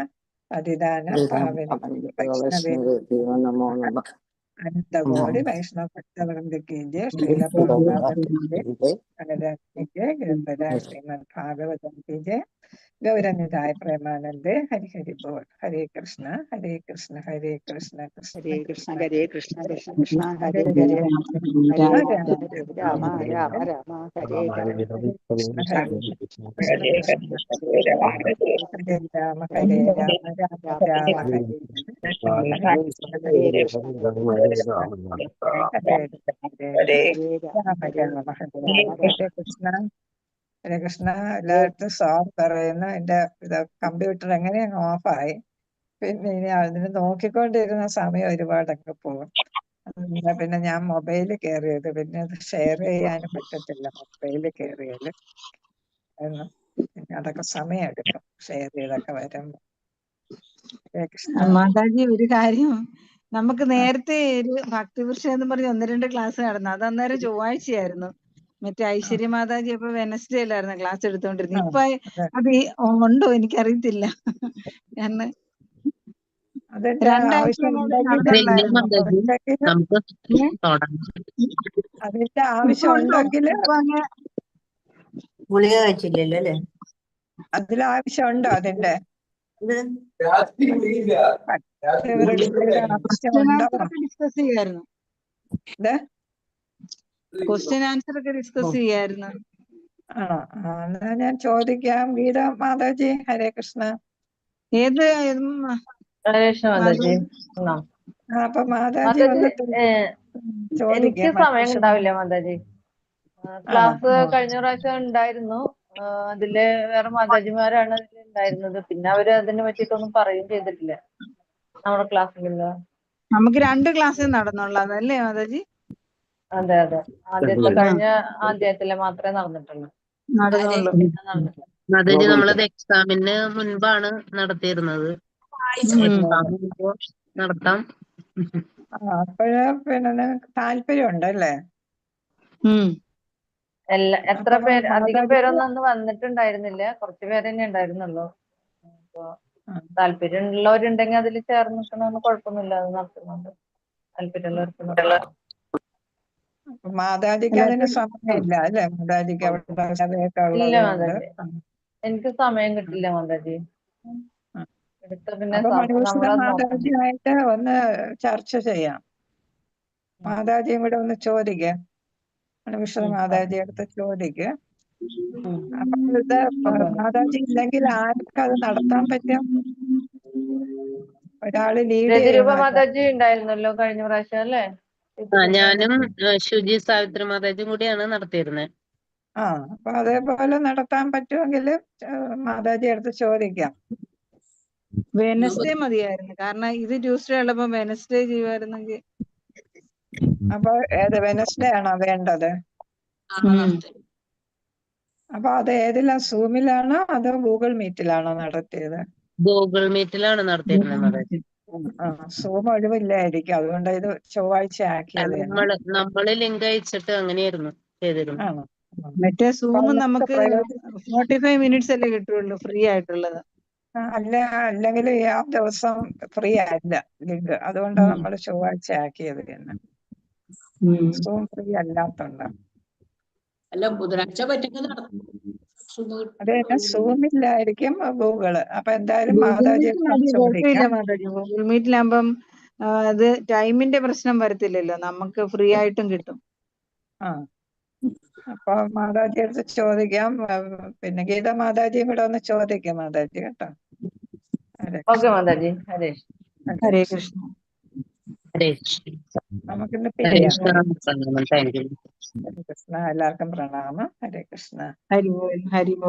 പതിദാന പാവന വൈഷ്ണവേ അനന്തകോടി വൈഷ്ണവ ഭക്തവൃന്ദകീ ജയ. ശ്രീല പ്രഭുപാദകീ ജയ. ശ്രീമദ് ഭാഗവതം കീ ജയ. ഗൗരനിതായ പ്രേമാനന്ദേ. ഹരി ഹരി ബോൾ. ഹരേ കൃഷ്ണ ഹരേ കൃഷ്ണ ഹരേ കൃഷ്ണ കൃഷ്ണ ഹരേ കൃഷ്ണ കൃഷ്ണ ഹരേ കൃഷ്ണ കൃഷ്ണ കൃഷ്ണ ഹരേ ഹരേ ഹരേ ഹരേ ഹരേ രാമ രാമ രാമ രാമ രാമ ഹരേ ഹരേ കൃഷ്ണ ഹരേ കൃഷ്ണ കൃഷ്ണ കൃഷ്ണ ഹരേ രാമ ഹരേ രാമ രാമ രാമ രാമ രാമ ഹരേ ഹരേ കൃഷ്ണ ഹരേ ഹരേ കൃഷ്ണ ഹരേ ഹരേ രാമ ഹരേ രാമ ഹരേ രാമ ഹരേ കൃഷ്ണ. ഹരേ കൃഷ്ണ. എല്ലായിടത്തും സാർ പറയുന്നു എന്റെ കമ്പ്യൂട്ടർ എങ്ങനെയാണ് ഓഫായി. പിന്നെ ഇനി അതിന് നോക്കിക്കൊണ്ടിരുന്ന സമയം ഒരുപാടൊക്കെ പോകും. പിന്നെ ഞാൻ മൊബൈലിൽ കയറിയത്. പിന്നെ അത് ഷെയർ ചെയ്യാനും പറ്റത്തില്ല മൊബൈലിൽ കയറിയാല്. പിന്നെ അതൊക്കെ സമയം എടുക്കും ഷെയർ ചെയ്തൊക്കെ വരുമ്പോ. ഹരേ കൃഷ്ണ. മാതാജി ഒരു കാര്യം, നമുക്ക് നേരത്തെ ഒരു ഭക്തിവൃക്ഷം എന്ന് പറഞ്ഞ് 1-2 ക്ലാസ് നടന്നു. അത് അന്നേരം ചൊവ്വാഴ്ചയായിരുന്നു. മറ്റേ ഐശ്വര്യ മാതാജി അപ്പൊ വെനസ്ഡേ അല്ലായിരുന്നു ക്ലാസ് എടുത്തോണ്ടിരുന്നത്. ഇപ്പൊ അത് ഉണ്ടോ എനിക്കറിയത്തില്ല. കാരണം അതിന്റെ 2 ആഴ്ച ആവശ്യം നടന്നുള്ളായിരുന്നു. അതിന്റെ ഇപ്പൊ ആവശ്യം ഉണ്ടോ? ഉണ്ടെങ്കിൽ ഇപ്പൊ അങ്ങ് ഗുളിക കഴിച്ചില്ലല്ലോ അല്ലേ? അതിൽ ആവശ്യമുണ്ടോ അതിന്റെ ആവശ്യം ക്വസ്റ്റ്യൻ ഉണ്ടോ? ആൻസർ ഒക്കെ ഡിസ്കസ് ചെയ്യായിരുന്നു. ഇത് ക്വസ്റ്റ്യൻ ആൻസർ ഒക്കെ ഡിസ്കസ് ചെയ്യായിരുന്നു. ആണോ? എന്നാ ഞാൻ ചോദിക്കാം. ഗീത മാതാജി. ഹരേ കൃഷ്ണ. ഏത് മാതാജി അപ്പൊ മാതാജി മാതാജി വന്നിട്ട് എനിക്ക് ചോദിക്കാം. സമയം ഉണ്ടാവില്ല മാതാജി. ക്ലാസ് കഴിഞ്ഞ പ്രാവശ്യം ഉണ്ടായിരുന്നു. അതില് വേറെ മാതാജിമാരാണ് ഉണ്ടായിരുന്നത്. പിന്നെ അവര് അതിനെ പറ്റിയിട്ടൊന്നും പറയുകയും ചെയ്തിട്ടില്ല നമ്മുടെ ക്ലാസ്സിലുള്ള. നമുക്ക് 2 ക്ലാസ് നടന്നുള്ളത് അല്ലേ മാതാജി? അതെ അതെ. കഴിഞ്ഞ ആദ്യത്തിലെ മാത്രമേ നടന്നിട്ടുള്ളൂ. നടന്നുള്ളൂ. മാതാജി നമ്മളത് എക്സാമിന് മുൻപാണ് നടത്തിയിരുന്നത്. നടത്താം. അപ്പോഴ് പിന്നെ നിനക്ക് താല്പര്യം ഉണ്ടല്ലേ? എത്ര പേര്, അധികം പേരൊന്നും അന്ന് വന്നിട്ടുണ്ടായിരുന്നില്ല. കുറച്ച് പേര് തന്നെ ഉണ്ടായിരുന്നുള്ളൂ. അപ്പൊ താല്പര്യമുള്ളവരുണ്ടെങ്കിൽ അതിൽ ചേർന്ന് നിൽക്കണമെന്ന് കുഴപ്പമൊന്നുമില്ല. അത് നടത്തുന്നുണ്ട് താല്പര്യമുള്ളവർക്ക്. മാതാജിക്ക് അതിന് സമയമില്ല അല്ലെ? മാതാജിക്ക് അവിടെ കഥയൊക്കെ ഇല്ല ഉള്ളത് കൊണ്ട്. മാതാജി, എനിക്ക് സമയം കിട്ടില്ല മാതാജി. എടുത്ത പിന്നെ അപ്പൊ മണിഭൂഷണ നമ്മളത് നോക്കണം. മാതാജിയായിട്ട് ഒന്ന് ചർച്ച ചെയ്യാം. മാതാജിയും കൂടെ ഒന്ന് ചോദിക്കുക. മണിഭൂഷണ മാതാജി അടുത്ത് ചോദിക്കുക. അപ്പൊ ഇത് മാതാജി ഇല്ലെങ്കിൽ ആർക്കും അത് നടത്താൻ പറ്റും? ഒരാള് ലീഡ് രതിരൂപ ചെയ്യണം. മാതാജി ഉണ്ടായിരുന്നല്ലോ കഴിഞ്ഞ പ്രാവശ്യം അല്ലേ? ഞാനും ശുചി സാവിത്രി മാതാജിയും കൂടിയാണ് നടത്തിയിരുന്നത്. അപ്പൊ അതേപോലെ നടത്താൻ പറ്റുമെങ്കിൽ മാതാജി അടുത്ത് ചോദിക്കാം. വെനസ്ഡേ മതിയായിരുന്നു, കാരണം ഇത് ട്യൂസ്ഡേ ഉള്ളപ്പോ വെനസ്ഡേ ചെയ്യുമായിരുന്നെങ്കിൽ. അപ്പൊ ഏത് വെനസ്ഡേ ആണോ വേണ്ടത്? അപ്പൊ അത് ഏതിലാ, സൂമിലാണോ അതോ ഗൂഗിൾ മീറ്റിലാണോ നടത്തിയത്? ഗൂഗിൾ മീറ്റിലാണ് നടത്തിയിരുന്നത് മാതാജി. സൂം ഒഴിവില്ലായിരിക്കും, അതുകൊണ്ട് ഇത് ചൊവ്വാഴ്ച ആക്കിയത്. നമ്മള് ലിങ്ക് അയച്ചിട്ട് അങ്ങനെയായിരുന്നു ചെയ്തിരുന്നു. ആണോ? മറ്റേ സൂം നമുക്ക് 45 മിനിറ്റ്സ് അല്ലേ കിട്ടുള്ളൂ ഫ്രീ ആയിട്ടുള്ളത്. അല്ലെങ്കിൽ ആ ദിവസം ഫ്രീ അല്ല ലിങ്ക്, അതുകൊണ്ടാണ് നമ്മൾ ചൊവ്വാഴ്ച ആക്കിയത് തന്നെ. സൂം ഫ്രീ അല്ലാത്തോണ്ട്. അല്ല ബുധനാഴ്ച പറ്റുമെങ്കിൽ നടത്തും. അത് തന്നെ സൂമില്ലായിരിക്കും ഗൂഗിള്. അപ്പൊ എന്തായാലും ഗൂഗിൾ മാതാജി മീറ്റ് മതി, കുഴപ്പമില്ല ചോദിക്കാം. മാതാജി. ഗൂഗിൾ മീറ്റിലാകുമ്പം അത് ടൈമിന്റെ പ്രശ്നം വരത്തില്ലല്ലോ, നമുക്ക് ഫ്രീ ആയിട്ടും കിട്ടും. അപ്പൊ മാതാജി അടുത്ത് ചോദിക്കാം. പിന്നെ ഗീത മാതാജിയും കൂടെ ഒന്ന് ചോദിക്കാം മാതാജി കേട്ടോ. ഓക്കെ മാതാജി. ഹരേ ഹരേ കൃഷ്ണ. ഹരേ കൃഷ്ണ. നമുക്കിന്ന് ഹരേ പിരിയാം. കൃഷ്ണ. Thank you. ഹരേ കൃഷ്ണ. എല്ലാവർക്കും പ്രണാമം. ഹരേ കൃഷ്ണ. ഹരി ബോൾ, ഹരി ബോൾ.